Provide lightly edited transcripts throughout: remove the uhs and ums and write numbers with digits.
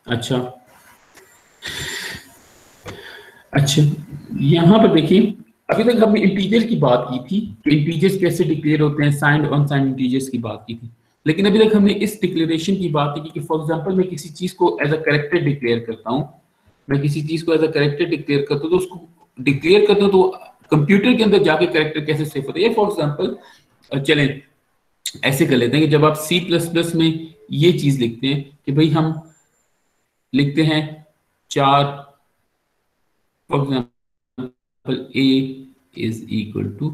अच्छा अच्छा, यहाँ पर देखिए, अभी तक हमने इंटीजर की बात की थी कि इंटीजर्स कैसे डिक्लेयर होते हैं, साइंड अनसाइंड इंटीजर्स की बात की थी। लेकिन अभी तक हमने इस डिक्लेरेशन की बात की कि फॉर एग्जांपल मैं किसी चीज को एज अ कैरेक्टर डिक्लेयर करता हूँ, मैं किसी चीज को एज अ कैरेक्टर डिक्लेयर करता हूँ, तो उसको डिक्लेयर करता हूँ तो कंप्यूटर के अंदर जाके कैरेक्टर कैसे सेव होता है। फॉर एग्जाम्पल चलें ऐसे कर लेते हैं कि जब आप सी प्लस प्लस में ये चीज लिखते हैं कि भाई हम लिखते हैं 4, for example A is equal to,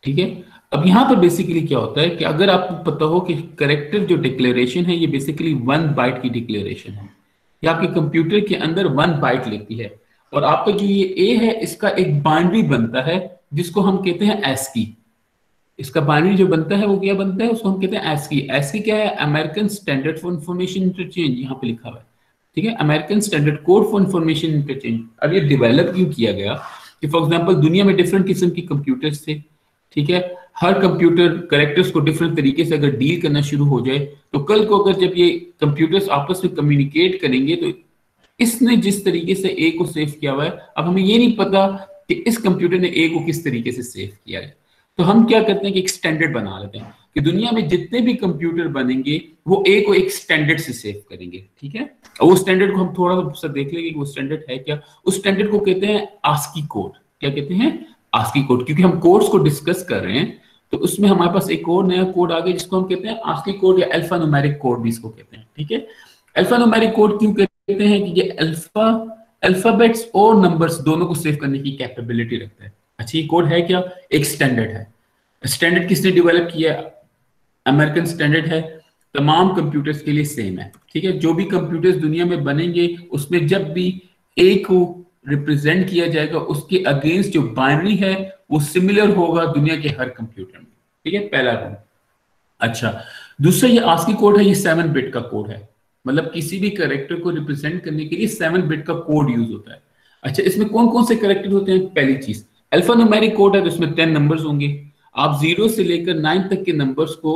ठीक है। अब यहाँ पर बेसिकली क्या होता है कि अगर आपको पता हो कि करेक्टर जो डिक्लेरेशन है ये बेसिकली 1 बाइट की डिक्लेरेशन है, ये आपके कंप्यूटर के अंदर 1 बाइट लेती है, और आपका जो ये ए है इसका एक बाइनरी बनता है जिसको हम कहते हैं एस्की। इसका बाइनरी जो बनता है वो क्या बनता है, उसको हम कहते हैं एस्की। एस्की क्या है? American standard for information interchange, यहाँ पे लिखा हुआ है, ठीक है, American standard code for information interchange. अब ये डेवलप क्यों किया गया कि फॉर एग्जांपल दुनिया में डिफरेंट किस्म की कंप्यूटर्स थे, ठीक है, हर कंप्यूटर करेक्टर्स को डिफरेंट तरीके से अगर डील करना शुरू हो जाए, तो कल को अगर जब ये कंप्यूटर्स आपस में कम्युनिकेट करेंगे तो इसने जिस तरीके से ए को सेव किया हुआ है, अब हमें ये नहीं पता कि इस कंप्यूटर ने ए को किस तरीके से सेव किया है। तो हम क्या करते हैं कि एक स्टैंडर्ड बना लेते हैं कि दुनिया में जितने भी कंप्यूटर बनेंगे वो ए को एक स्टैंडर्ड से सेव करेंगे, ठीक है। और वो स्टैंडर्ड को हम थोड़ा सा देख लेंगे कि वो स्टैंडर्ड है क्या। उस स्टैंडर्ड को कहते हैं आस्की कोड। क्या कहते हैं? ASCII code. क्योंकि हम कोड्स को डिस्कस कर रहे हैं तो उसमें हमारे पास एक और नया कोड आ गया जिसको हम कहते हैं आस्की कोड या अल्फा न्यूमेरिक कोड भी इसको कहते हैं, ठीक है। अल्फा न्यूमेरिक कोड क्यों कहते हैं कि ये अल्फाबेट्स और नंबर्स दोनों को सेव करने की कैपेबिलिटी रखता है। अच्छा, ये कोड है क्या? एक स्टैंडर्ड है। स्टैंडर्ड किसने डेवलप किया? अमेरिकन स्टैंडर्ड है, तमाम कंप्यूटर्स के लिए सेम है, ठीक है। जो भी कंप्यूटर्स दुनिया में बनेंगे उसमें जब भी ए को रिप्रेजेंट किया जाएगा उसके अगेंस्ट जो बाइनरी है वो सिमिलर होगा दुनिया के हर कंप्यूटर में, ठीक है, पहला रूल। अच्छा, दूसरा ये आस्की कोड है, ये 7 बिट का कोड है, मतलब किसी भी करेक्टर को रिप्रेजेंट करने के लिए 7 बिट का कोड यूज होता है। अच्छा, इसमें कौन कौन से करेक्टर होते हैं? पहली चीज अल्फा न्यूमेरिक कोड है तो इसमें 10 नंबर्स होंगे। आप 0 से लेकर 9 तक के नंबर्स को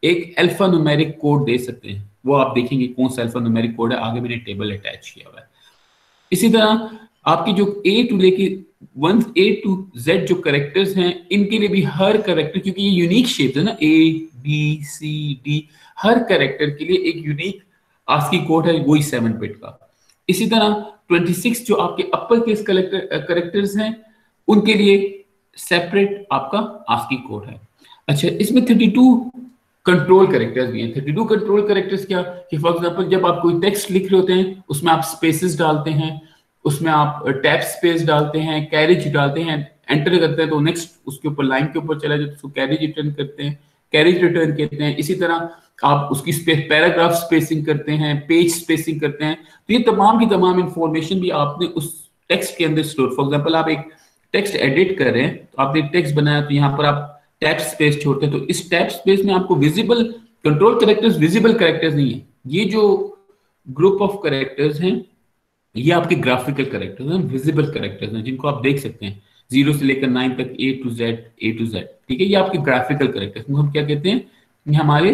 एक अल्फा न्यूमेरिक कोड दे सकते हैं। वो आप देखेंगे कौन सा अल्फा न्यूमेरिक कोड है, आगे मैंने टेबल अटैच किया हुआ है। इसी तरह आपकी जो ए टू लेके 1 A to Z जो करेक्टर्स हैं इनके लिए भी हर करेक्टर, क्योंकि ये यूनिक शेप है ना, A B C D, her character के लिए एक यूनिक आस्की कोड है, वही 7 बिट का। इसी तरह 26 जो आपके अपर केस करेक्टर्स हैं उनके लिए सेपरेट आपका आस्की कोड है। अच्छा, इसमें 32 कंट्रोल करेक्टर्स भी हैं। 32 कंट्रोल करेक्टर्स क्या कि फॉर एग्जांपल जब आप कोई टेक्स्ट लिख रहे होते हैं उसमें आप स्पेसेस डालते हैं, उसमें आप टैब स्पेस डालते हैं, कैरेज डालते हैं, एंटर करते हैं तो नेक्स्ट उसके ऊपर लाइन के ऊपर चला जाए तो उसको कैरेज रिटर्न करते हैं, कैरेज रिटर्न कहते हैं। इसी तरह आप उसकी पैराग्राफ स्पेसिंग करते हैं, पेज स्पेसिंग करते हैं। तो ये तमाम की तमाम इंफॉर्मेशन भी आपने उस टेक्स्ट के अंदर स्टोर, फॉर एग्जाम्पल आप एक टेक्स्ट एडिट कर रहे हैं तो आपने टेक्स्ट बनाया तो यहाँ पर आप टैब स्पेस छोड़ते हैं, तो इस टैब स्पेस में आपको visible control characters, visible characters नहीं है। ये जो ग्रुप ऑफ कैरेक्टर्स हैं ये आपके ग्राफिकल कैरेक्टर्स हैं, विजिबल कैरेक्टर्स हैं जिनको आप देख सकते हैं 0 से लेकर 9 तक A to Z, ठीक है। ये आपके ग्राफिकल कैरेक्टर्स हम क्या कहते हैं? ये हमारे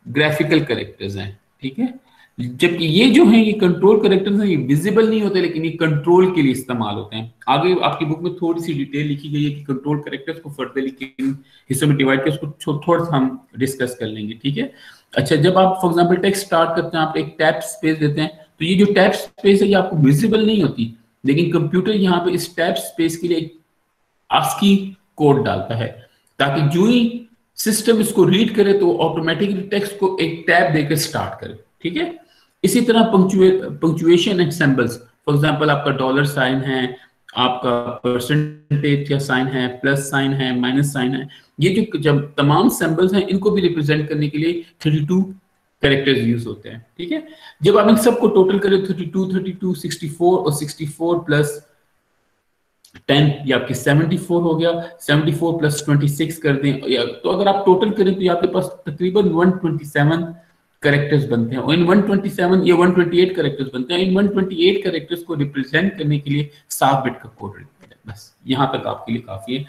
ग्राफिकल कैरेक्टर्स हैं, ठीक है। जबकि ये जो है ये कंट्रोल कैरेक्टर्स हैं, ये विजिबल नहीं होते लेकिन ये कंट्रोल के लिए इस्तेमाल होते हैं। आगे आपकी बुक में थोड़ी सी डिटेल लिखी गई है कि कंट्रोल कैरेक्टर्स को फर्दरली किन हिस्सों में डिवाइड कर उसको थोड़ा सा हम डिस्कस कर लेंगे, ठीक है। अच्छा, जब आप फॉर एग्जांपल टेक्स्ट स्टार्ट करते हैं आप एक टैब स्पेस देते हैं तो ये जो टैब स्पेस है ये आपको विजिबल नहीं होती, लेकिन कंप्यूटर यहाँ पे इस टैब स्पेस के लिए एक आस्की कोड डालता है ताकि जो ही सिस्टम इसको रीड करे तो ऑटोमेटिकली टेक्स्ट को एक टैब देकर स्टार्ट करे, ठीक है। इसी तरह punctuation and symbols, for example आपका डॉलर साइन है, आपका परसेंटेज का साइन है, प्लस साइन है, माइनस साइन है, ये जो जब तमाम सिंबल्स हैं इनको भी रिप्रेजेंट करने के लिए 32 कैरेक्टर्स यूज होते हैं, ठीक है। जब आप इन सबको टोटल करें 32, 64 और 64 प्लस 10 ये आपके 74 हो गया, 74 प्लस 26 कर दें तो अगर आप टोटल करें तो ये आपके पास तकरीबन 127 कैरेक्टर्स बनते हैं। और इन 127 या 128 कैरेक्टर्स बनते हैं। इन 128 कैरेक्टर्स को रिप्रेजेंट करने के लिए 7 बिट का कोड रिक्वायर्ड है। बस यहाँ तक आपके लिए काफी है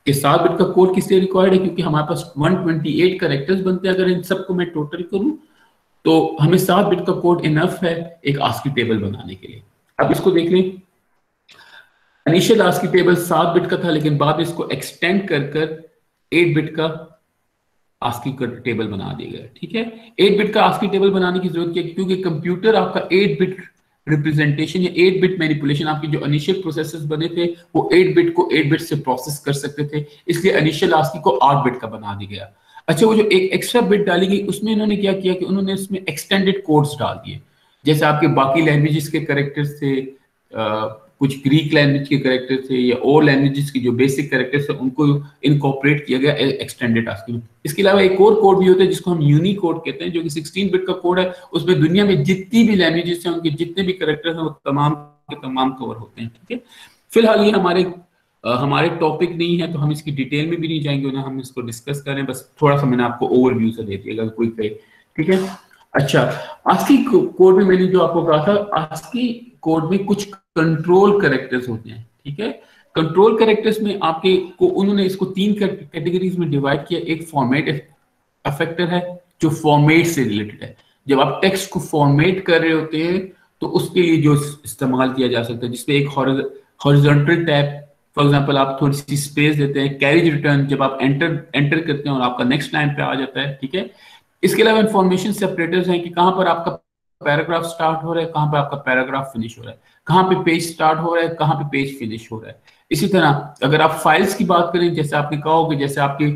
कि 7 बिट का कोड किसलिए रिक्वायर्ड है, क्योंकि हमारे पास 128 कैरेक्टर्स बनते हैं। अगर इन सबको मैं टोटल करूं तो हमें 7 बिट का कोड इनफ है एक आस्की टेबल बनाने के लिए। अब इसको देख लें, इनिशियल आस्की टेबल 7 बिट का था, लेकिन बाद में इसको एक्सटेंड कर कर 8 बिट का आस्की टेबल बना दिया गया। ठीक है, 8 बिट का आस्की टेबल बनाने की जरूरत क्या है, क्योंकि कंप्यूटर आपका 8 बिट रिप्रेजेंटेशन या 8 बिट मैनिपुलेशन, आपके जो इनिशियल प्रोसेसर्स बने थे वो 8 बिट को 8 बिट से प्रोसेस कर सकते थे, इसलिए इनिशियल आस्की को 8 बिट का बना दिया गया। अच्छा, वो जो एक एक्स्ट्रा बिट डाली गई उसमें इन्होंने क्या किया कि उन्होंने इसमें एक्सटेंडेड कोड्स डाल दिए, जैसे आपके बाकी लैंग्वेजेस के कैरेक्टर्स थे, कुछ ग्रीक लैंग्वेज के कैरेक्टर थे या और लैंग्वेजेस की जो बेसिक कैरेक्टर्स थे उनको इनकॉर्पोरेट किया गया एक्सटेंडेड आस्की में। इसके अलावा एक और कोड भी होता है जिसको हम यूनिकोड कहते हैं, जो कि 16 बिट का कोड है। उसमें दुनिया में जितनी भी लैंग्वेजेस हैं उनके जितने भी कैरेक्टर्स हैं वो तमाम के तमाम कवर होते हैं। ठीक है, फिलहाल ये हमारे टॉपिक नहीं है तो हम इसकी डिटेल में भी नहीं जाएंगे, ना हम इसको डिस्कस करें, बस थोड़ा सा मैंने आपको ओवरव्यू से दे दिया कोई कहे। ठीक है, अच्छा, आस्की कोड में मैंने जो आपको कहा था, आस्की कोड में कुछ कंट्रोल कैरेक्टर्स होते हैं। ठीक है, कंट्रोल कैरेक्टर्स में आपके को उन्होंने इसको 3 कैटेगरीज में डिवाइड किया। एक फॉर्मेट अफेक्टर है जो फॉर्मेट से रिलेटेड है, जब आप टेक्स्ट को फॉर्मेट कर रहे होते हैं तो उसके लिए जो इस्तेमाल किया जा सकता है, जिसमें एक हॉरिजॉन्टल टैब, फॉर एग्जांपल आप थोड़ी सी स्पेस देते हैं, कैरेज रिटर्न जब आप एंटर करते हैं और आपका नेक्स्ट लाइन पे आ जाता है। ठीक है, इसके अलावा इंफॉर्मेशन सेपरेटर्स हैं कि कहां पर आपका पैराग्राफ स्टार्ट हो रहा है, कहां पर आपका पैराग्राफ फिनिश हो रहा है, कहां पे पेज स्टार्ट हो रहा है, कहां पे पेज फिनिश हो रहा है। इसी तरह अगर आप फाइल्स की बात करें, जैसे आपने कहा होगा, जैसे आपके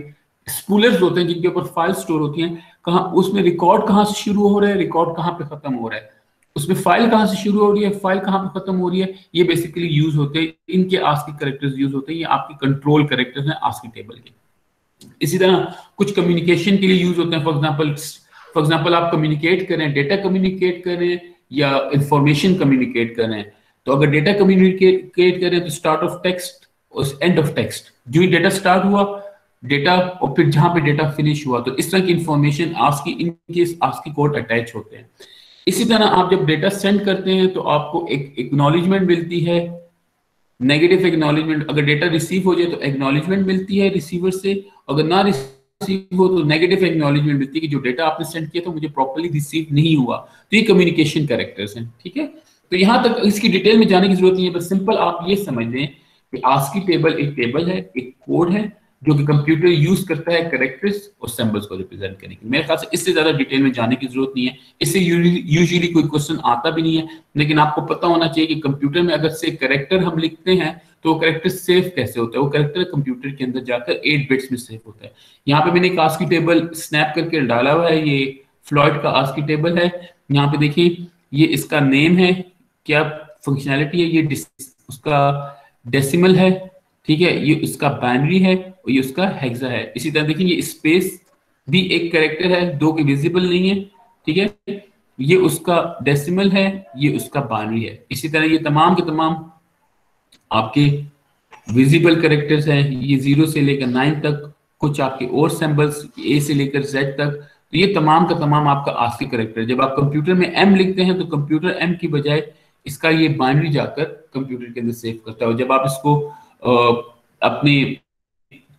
स्पूलर्स होते हैं जिनके ऊपर फाइल स्टोर होती हैं, कहां उसमें रिकॉर्ड कहां से शुरू हो रहा है, रिकॉर्ड कहां पे खत्म हो रहा है, उसमें फाइल कहां से शुरू हो रही है, फाइल कहां पे खत्म हो रही है, ये बेसिकली यूज होते हैं, इनके आस्की कैरेक्टर्स यूज होते हैं, ये आपके कंट्रोल कैरेक्टर्स हैं आस्की टेबल के। इसी तरह कुछ कम्युनिकेशन के लिए यूज होते हैं, फॉर एग्जांपल आप कम्युनिकेट करें, डेटा कम्युनिकेट करें या इंफॉर्मेशन कम्युनिकेट करें, तो अगर डेटा कम्युनिकेट करें तो स्टार्ट ऑफ टेक्स्ट और एंड ऑफ टेक्स्ट, जो ही डेटा स्टार्ट हुआ डेटा और फिर जहां पे डेटा फिनिश हुआ, तो इस तरह की इंफॉर्मेशन आस्की इनके आस्की कोड अटैच होते हैं। इसी तरह आप जब डेटा सेंड करते हैं तो आपको एक एक्नॉलेजमेंट मिलती है, नेगेटिव एक्नॉलेजमेंट। अगर डेटा रिसीव हो जाए तो एक्नॉलेजमेंट मिलती है रिसीवर से, अगर ना रिसीव हो तो नेगेटिव एक्नॉलेजमेंट मिलती है कि जो डेटा आपने सेंड किया तो मुझे प्रॉपर्ली रिसीव नहीं हुआ। तो ये कम्युनिकेशन कैरेक्टर्स हैं। ठीक है, तो यहां तक इसकी डिटेल में जाने की जरूरत नहीं है, बस सिंपल आप ये समझ लें कि आस्की टेबल एक टेबल है, एक कोड है जो कि कंप्यूटर यूज करता है कैरेक्टर्स और सिंबल्स को रिप्रेजेंट करने के लिए। मेरे ख्याल से इससे ज्यादा डिटेल में जाने की जरूरत नहीं है, इससे यूजुअली कोई क्वेश्चन आता भी नहीं है, लेकिन आपको पता होना चाहिए कि कंप्यूटर में अगर से कैरेक्टर हम लिखते हैं तो वो कैरेक्टर सेव कैसे होता है। वो कैरेक्टर कंप्यूटर के अंदर जाकर 8 बिट्स में सेव होता है। यहाँ पे मैंने एक आस्की टेबल स्नैप करके डाला हुआ है, ये फ्लॉयड का आस्की टेबल है। यहाँ पे देखिए ये इसका नेम है, क्या फंक्शनैलिटी है, ये उसका डेसिमल है। ठीक है, ये उसका बाइनरी है और ये उसका हेक्सा है। इसी तरह देखिए ये स्पेस भी एक कैरेक्टर है, दो के विजिबल नहीं है। ठीक है, ये उसका डेसिमल है, ये उसका बाइनरी है। इसी तरह ये तमाम के तमाम आपके विजिबल कैरेक्टर्स हैं, ये 0 से लेकर 9 तक, कुछ आपके और सिंबल्स A से लेकर Z तक। तो ये तमाम का तमाम आपका आस्की कैरेक्टर है। जब आप कंप्यूटर में M लिखते हैं तो कंप्यूटर M की बजाय इसका ये बाइनरी जाकर कंप्यूटर के अंदर सेव करता है। और जब आप इसको अपने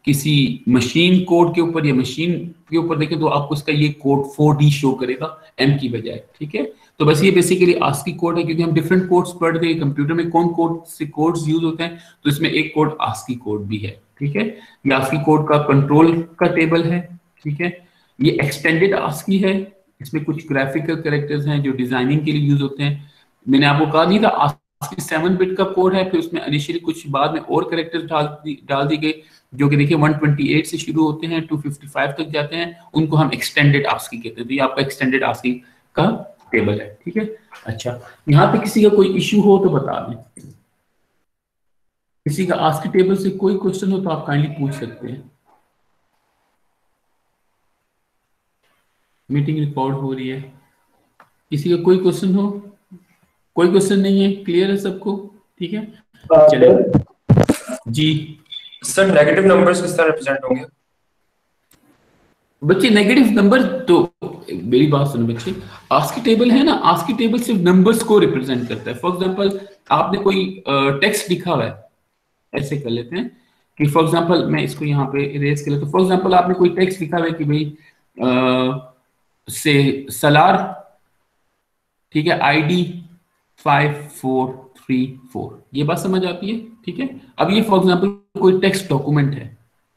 किसी मशीन कोड के ऊपर या मशीन के ऊपर देखें तो आपको इसका ये कोड 4D शो करेगा M की बजाय। ठीक है, तो बस ये बेसिकली आस्की कोड है, क्योंकि हम डिफरेंट कोड्स पढ़ रहे हैं कंप्यूटर में कौन कोड से कोड्स यूज होते हैं, तो इसमें एक कोड आस्की कोड भी है। ठीक है, ये आस्की कोड का कंट्रोल का टेबल है। ठीक है, ये एक्सटेंडेड आस्की है, इसमें कुछ ग्राफिकल कैरेक्टर्स हैं जो डिजाइनिंग के लिए यूज होते हैं। मैंने आपको कहा नहीं था आस्की 7 बिट का कोड है, फिर उसमें इनिशियली कुछ बाद में और कैरेक्टर्स डाल दी गई जो कि देखिए 128 से शुरू होते हैं 255 तक जाते हैं, उनको हम एक्सटेंडेड आस्की कहते हैं। तो ये आपका एक्सटेंडेड आस्की का टेबल है। ठीक है, अच्छा यहाँ पे किसी का कोई इश्यू हो तो बता दें, किसी का आस्की टेबल से कोई क्वेश्चन हो तो आप काइंडली पूछ सकते हैं। मीटिंग रिकॉर्ड हो रही है, किसी का कोई क्वेश्चन हो? कोई क्वेश्चन नहीं है, क्लियर है सबको? ठीक है, चलिए जी सर। नेगेटिव नंबर्स किस तरह रिप्रेजेंट होंगे बच्चे? नेगेटिव नंबर तो मेरी बात सुनो बच्चे, आस्की टेबल है ना, आस्की टेबल सिर्फ नंबर्स को रिप्रेजेंट करता है। फॉर एग्जांपल आपने कोई टेक्स्ट लिखा हुआ है, ऐसे कर लेते हैं कि फॉर एग्जांपल मैं इसको यहाँ पे इरेज कर लेता हूँ। फॉर एग्जांपल आपने कोई टेक्स्ट लिखा हुआ है कि भाई से सलार ठीक है, ID 5434, ये बात समझ आती है, ठीक है। अब ये फॉर एग्जांपल कोई टेक्स्ट डॉक्यूमेंट है,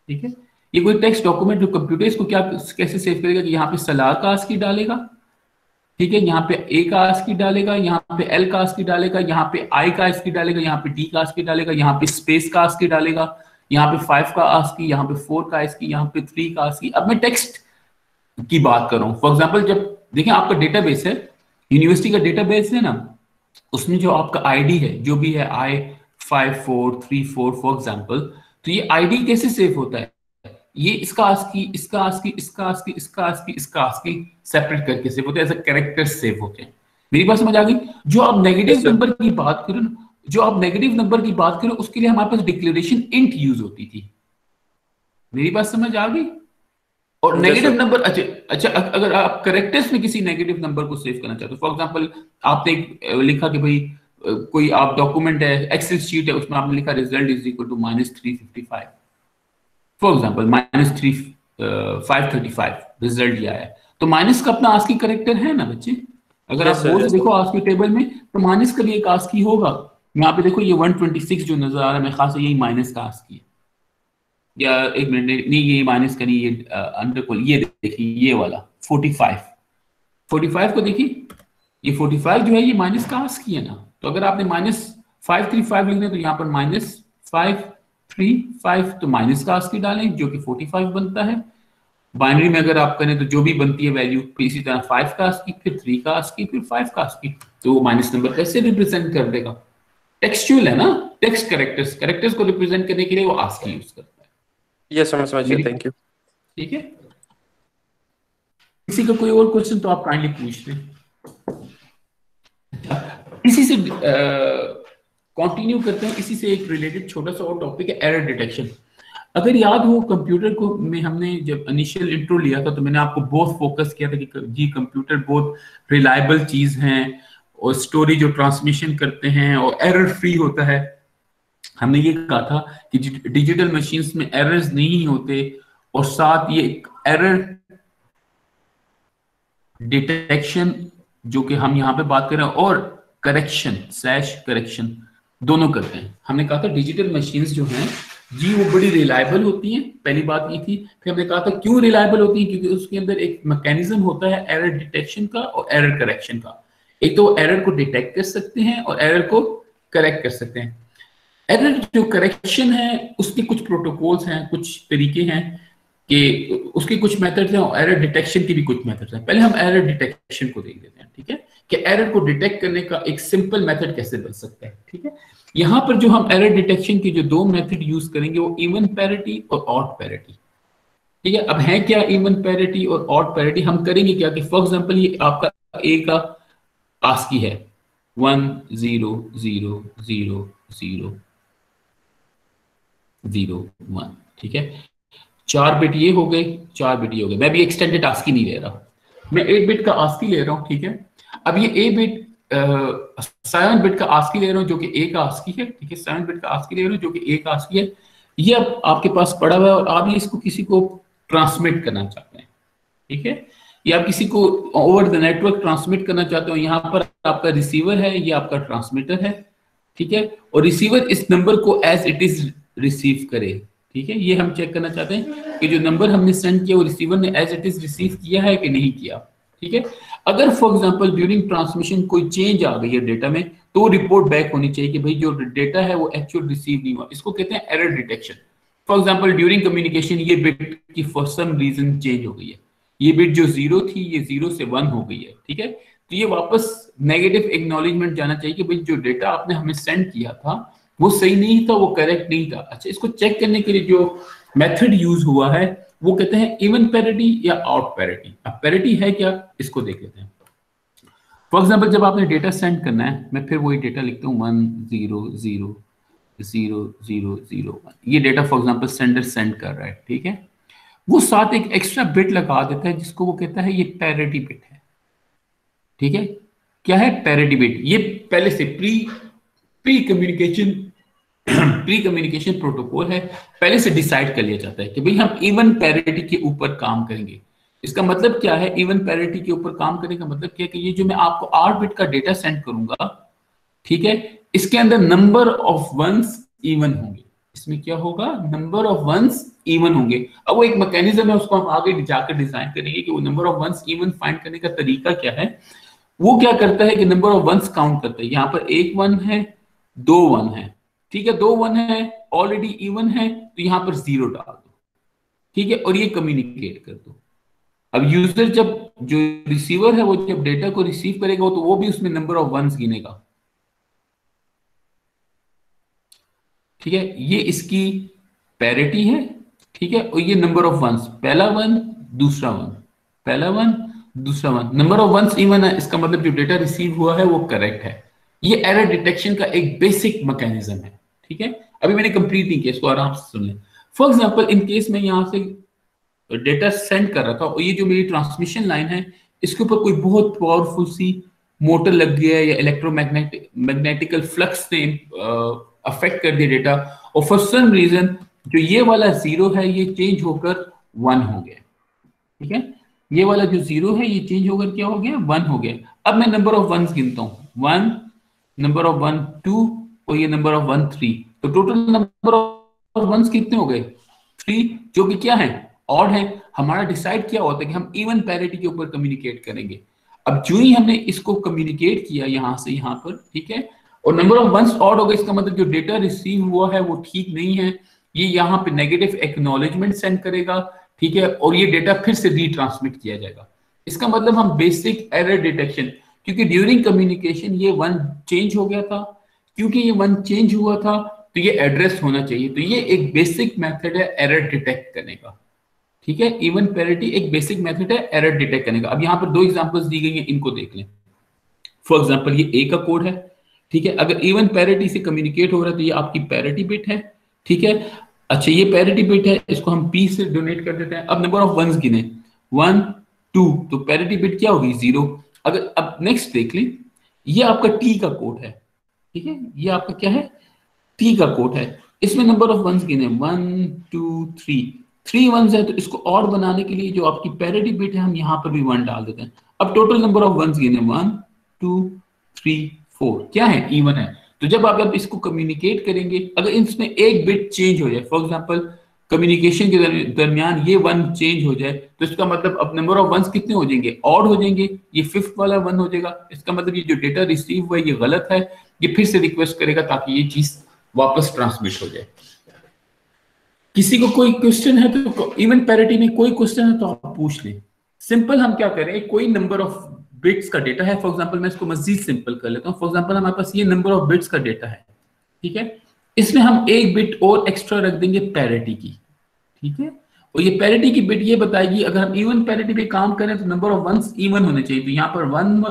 ठीक है, ये कोई टेक्स्ट डॉक्यूमेंट जो कंप्यूटर इसको क्या कैसे सेव करेगा कि यहाँ पे सलाह का ASCII डालेगा, ठीक है, यहाँ पे A का ASCII डालेगा, यहाँ पे L का ASCII डालेगा, यहाँ पे I का ASCII डालेगा, यहाँ पे D का ASCII डालेगा, यहाँ पे स्पेस का ASCII डालेगा, यहाँ पे 5 का ASCII, यहाँ पे 4 का ASCII, यहाँ पे 3 का ASCII। अब मैं टेक्स्ट की बात कर रहा हूँ, फॉर एग्जाम्पल जब देखिए आपका डेटाबेस है, यूनिवर्सिटी का डेटाबेस है ना, उसमें जो आपका आईडी है जो भी है I5434 फॉर एग्जाम्पल, तो ये आईडी कैसे सेव होता है, ये इसका ASCII, इसका ASCII, इसका ASCII, इसका ASCII, इसका ASCII सेपरेट करके सेव होते हैं, ऐसे कैरेक्टर सेव होते हैं। मेरी बात समझ आ गई? जो आप नेगेटिव नंबर की बात करो ना, जो आप नेगेटिव नंबर की बात करो उसके लिए हमारे पास डिक्लेरेशन इंट यूज होती थी। मेरी बात समझ आ गई? और नेगेटिव नंबर, अच्छा अगर आप करेक्टर्स में किसी नेगेटिव नंबर को सेव करना चाहते हो, फॉर एग्जांपल आपने लिखा कि भाई कोई आप डॉक्यूमेंट है, एक्सेल शीट है, उसमें आपने लिखा result is equal to -355, for example -535 result ये आया, तो माइनस का अपना ASCII करेक्टर है ना बच्चे। अगर आप बोर्ड देखो ASCII टेबल में तो माइनस का भी एक ASCII होगा। यहाँ पे देखो ये 126 जो नजर आ रहा है, मेरे ख्याल से यही माइनस का ASCII है, या एक मिनट, नहीं ये माइनस का नहीं, ये अंडरकोल, ये देखिए ये वाला 45 को देखिए, ये 45 जो है ये माइनस का ASCII है ना। तो अगर आपने -535 लिखना है तो यहाँ पर -535, तो माइनस का ASCII डालें जो कि 45 बनता है। बाइनरी में अगर आप करें तो जो भी बनती है वैल्यू, इसी तरह 5 का ASCII, फिर 3 का ASCII, फिर 5 का ASCII, तो वो माइनस नंबर कैसे रिप्रेजेंट कर देगा? टेक्सचुअल है ना, टेक्स्ट कैरेक्टर्स को रिप्रेजेंट करने के लिए वो ASCII यूज करता है। यस समझ गया, थैंक यू। ठीक है, किसी का कोई और क्वेश्चन तो आप काइंडली पूछ लें। इसी से कंटिन्यू करते हैं, इसी से एक रिलेटेड छोटा सा और टॉपिक है एरर डिटेक्शन। अगर याद हो कंप्यूटर को में हमने जब इनिशियल इंट्रो लिया था तो मैंने आपको बहुत फोकस किया था कि जी कंप्यूटर बहुत रिलायबल चीज है और स्टोरी जो ट्रांसमिशन करते हैं और एरर फ्री होता है। हमने ये कहा था कि डिजिटल मशीन्स में एरर्स नहीं होते और साथ ये एरर डिटेक्शन जो कि हम यहाँ पे बात कर रहे हैं और करेक्शन दोनों करते हैं। हमने कहा था डिजिटल मशीन्स जो हैं जी वो बड़ी रिलायबल होती हैं, पहली बात ये थी। फिर हमने कहा था क्यों रिलायबल होती है, क्योंकि उसके अंदर एक मैकेनिज्म होता है एरर डिटेक्शन का और एरर करेक्शन का। एक तो एरर को डिटेक्ट कर सकते हैं और एरर को करेक्ट कर सकते हैं। एरर जो करेक्शन है उसके कुछ प्रोटोकॉल्स हैं, कुछ तरीके हैं कि उसके कुछ मेथड्स हैं और एरर डिटेक्शन की भी कुछ मेथड्स हैं। पहले हम एरर डिटेक्शन को देख लेते हैं, ठीक है, कि एरर को डिटेक्ट करने का एक सिंपल मेथड कैसे बन सकता है। ठीक है, यहाँ पर जो हम एरर डिटेक्शन की जो दो मेथड यूज करेंगे वो इवन पैरिटी और ऑड पैरिटी। ठीक है, अब है क्या इवन पैरिटी और ऑड पैरिटी? हम करेंगे क्या कि फॉर एग्जांपल ये आपका ए का ASCII है 1 0 0 0 0 0 1, ठीक है, 4 बिट ये हो गए, 4 बिट ये हो गए। मैं भी एक्सटेंडेड ASCII नहीं ले रहा, मैं 8 बिट का ASCII ले रहा हूँ। ठीक है, अब ये 7 बिट का ASCII ले रहा हूँ जो कि ए का ASCII है। ठीक है, 7 बिट का ASCII ले रहा हूँ जो कि ए का ASCII है। ये अब आपके पास पड़ा हुआ है और आप ये इसको किसी को ट्रांसमिट करना चाहते हैं। ठीक है, या आप किसी को ओवर द नेटवर्क ट्रांसमिट करना चाहते हो। यहाँ पर आपका रिसीवर है, ये आपका ट्रांसमीटर है। ठीक है, और रिसीवर इस नंबर को एज इट इज रिसीव करे। ठीक है, ये हम चेक करना चाहते हैं कि जो नंबर हमने सेंड किया वो रिसीवर ने एज इट इज रिसीव किया है कि नहीं किया। ठीक है, अगर फॉर एग्जांपल ड्यूरिंग ट्रांसमिशन कोई चेंज आ गई है डेटा में तो रिपोर्ट बैक होनी चाहिए कि भाई जो डेटा है वो एक्चुअल रिसीव नहीं हुआ। इसको कहते हैं error detection. For example during communication ये बिट की फॉर सम रीजन चेंज हो गई है, ये बिट जो 0 थी ये 0 से 1 हो गई है। ठीक है, तो ये वापस नेगेटिव एक्नॉलेजमेंट जाना चाहिए कि भाई जो डेटा आपने हमें सेंड किया था वो सही नहीं था, वो करेक्ट नहीं था। अच्छा, इसको चेक करने के लिए जो मेथड यूज हुआ है वो कहते हैं इवन पैरिटी या आउट पैरिटी। अब पैरिटी है क्या, इसको देख लेते हैं। फॉर एग्जांपल जब आपने डेटा सेंड करना है, मैं फिर वही डेटा लिखता हूँ 1 0 0 0 0 0 1, ये data for example sender send कर रहा है। ठीक है, वो साथ एक एक्स्ट्रा बिट लगा देता है जिसको वो कहता है ये पैरिटी बिट है। ठीक है, क्या है पैरिटी बिट? ये पहले से प्री कम्युनिकेशन प्रोटोकॉल है, पहले से डिसाइड कर लिया जाता है कि भाई हम इवन पैरिटी के ऊपर काम करेंगे। इसका मतलब क्या है, इवन पैरिटी के ऊपर काम करने का मतलब क्या है कि ये जो मैं आपको 8 बिट का डेटा सेंड करूंगा, ठीक है, इसके अंदर नंबर ऑफ वंस इवन होंगे। इसमें क्या होगा, नंबर ऑफ वंस इवन होंगे। अब वो एक मैकेनिज्म है, उसको हम आगे जाकर डिजाइन करेंगे कि वो number of ones even find करने का तरीका क्या है। वो क्या करता है कि नंबर ऑफ वंस काउंट करता है। यहाँ पर एक वन है, दो वन है, ठीक है, दो वन है, ऑलरेडी इवन है, तो यहाँ पर 0 डाल दो, ठीक है, और ये कम्युनिकेट कर दो। अब यूजर जब, जो रिसीवर है वो जब डेटा को रिसीव करेगा तो वो भी उसमें नंबर ऑफ वंस गिनेगा, ठीक है, ये इसकी पैरिटी है, ठीक है, और ये नंबर ऑफ वंस, पहला वन दूसरा वन, पहला वन दूसरा one, number of ones even है, इसका मतलब जो डेटा रिसीव हुआ है वो करेक्ट है। ये एरर डिटेक्शन का एक बेसिक मैकेनिज्म है, ठीक है। अभी मैंने कंप्लीट नहीं किया, इसको आराम से सुन लें। फॉर एग्जांपल इन केस में यहां से डेटा सेंड कर रहा था और ये जो मेरी ट्रांसमिशन लाइन है इसके ऊपर कोई बहुत पावरफुल सी मोटर लग गया है या मैग्नेटिकल फ्लक्स ने अफेक्ट कर दिया डेटा, और फॉर सम रीजन जो ये वाला 0 है ये चेंज होकर 1 हो गया, ठीक है, ये वाला जो 0 है ये चेंज होकर क्या हो गया, 1 हो गया। अब मैं नंबर ऑफ वंस गिनता हूँ, 1, नंबर ऑफ 1 2, और ये नंबर ऑफ 1 3, तो टोटल नंबर ऑफ वंस कितने हो गए, 3, जो कि क्या है, ऑड है। हमारा डिसाइड क्या होता है कि हम इवन पैरिटी के ऊपर कम्युनिकेट करेंगे। अब जो ही हमने इसको कम्युनिकेट किया यहां से यहां पर, ठीक है, और नंबर ऑफ वंस ऑड हो गया, इसका मतलब जो डेटा रिसीव हुआ है वो ठीक नहीं है, ये यहाँ पे नेगेटिव एक्नॉलेजमेंट सेंड करेगा, ठीक है, और ये डेटा फिर से रीट्रांसमिट किया जाएगा। इसका मतलब हम बेसिक एरर डिटेक्शन, क्योंकि ड्यूरिंग कम्युनिकेशन ये 1 चेंज हो गया था, क्योंकि ये 1 चेंज हुआ था तो ये एड्रेस होना चाहिए, तो ये एक बेसिक मेथड है एरर डिटेक्ट करने का, ठीक है। इवन पैरिटी एक बेसिक मेथड है एरर डिटेक्ट करने का। अब यहाँ पर 2 एग्जांपल्स दी गई हैं, इनको देख लें। फॉर एग्जांपल ये ए का कोड है, ठीक है, अगर इवन पैरिटी से कम्युनिकेट हो रहा है तो ये आपकी पैरिटी बिट है, ठीक है। अच्छा ये पैरिटी बिट है, इसको हम पी से डोनेट कर देते हैं। अब नंबर ऑफ वंस गिने, 1 2, तो पैरिटी बिट क्या होगी, 0। अगर अब नेक्स्ट देख लें, ये आपका टी का कोड है, ठीक है, ये आपका क्या है, टी का कोड है। इसमें नंबर ऑफ वंस गिने 1 2 3 वंस है, तो इसको ऑड बनाने के लिए जो आपकी पैरिटी बिट है हम यहाँ पर भी 1 डाल देते हैं। अब टोटल नंबर ऑफ वंस गिने 1 2 3 4, क्या है, इवन है। तो जब आप इसको कम्युनिकेट करेंगे, अगर इसमें एक बिट चेंज हो जाए, फॉर एग्जांपल कम्युनिकेशन के दरमियान ये 1 चेंज हो जाए, तो इसका मतलब अब नंबर ऑफ वंस कितने हो जाएंगे, ऑड हो जाएंगे, ये 5th वाला 1 हो जाएगा। इसका मतलब ये जो डेटा रिसीव हुआ है ये गलत है, ये फिर से रिक्वेस्ट करेगा ताकि ये चीज वापस ट्रांसमिट हो जाए। किसी को कोई क्वेश्चन है तो, इवन पैरिटी में कोई क्वेश्चन है तो आप पूछ लें। सिंपल हम क्या करें, कोई नंबर ऑफ बिट्स का डेटा है, फॉर एग्जांपल मैं इसको मजीद सिंपल कर लेता हूं। फॉर एग्जांपल हमारे पास ये नंबर ऑफ बिट्स का डेटा है, ठीक है, इसमें हम एक बिट और एक्स्ट्रा रख देंगे पैरिटी की, ठीक है, और ये पैरिटी की बिट ये बताएगी अगर हम इवन पैरिटी पे काम करें तो नंबर ऑफ वंस इवन होने चाहिए। तो यहाँ पर 1,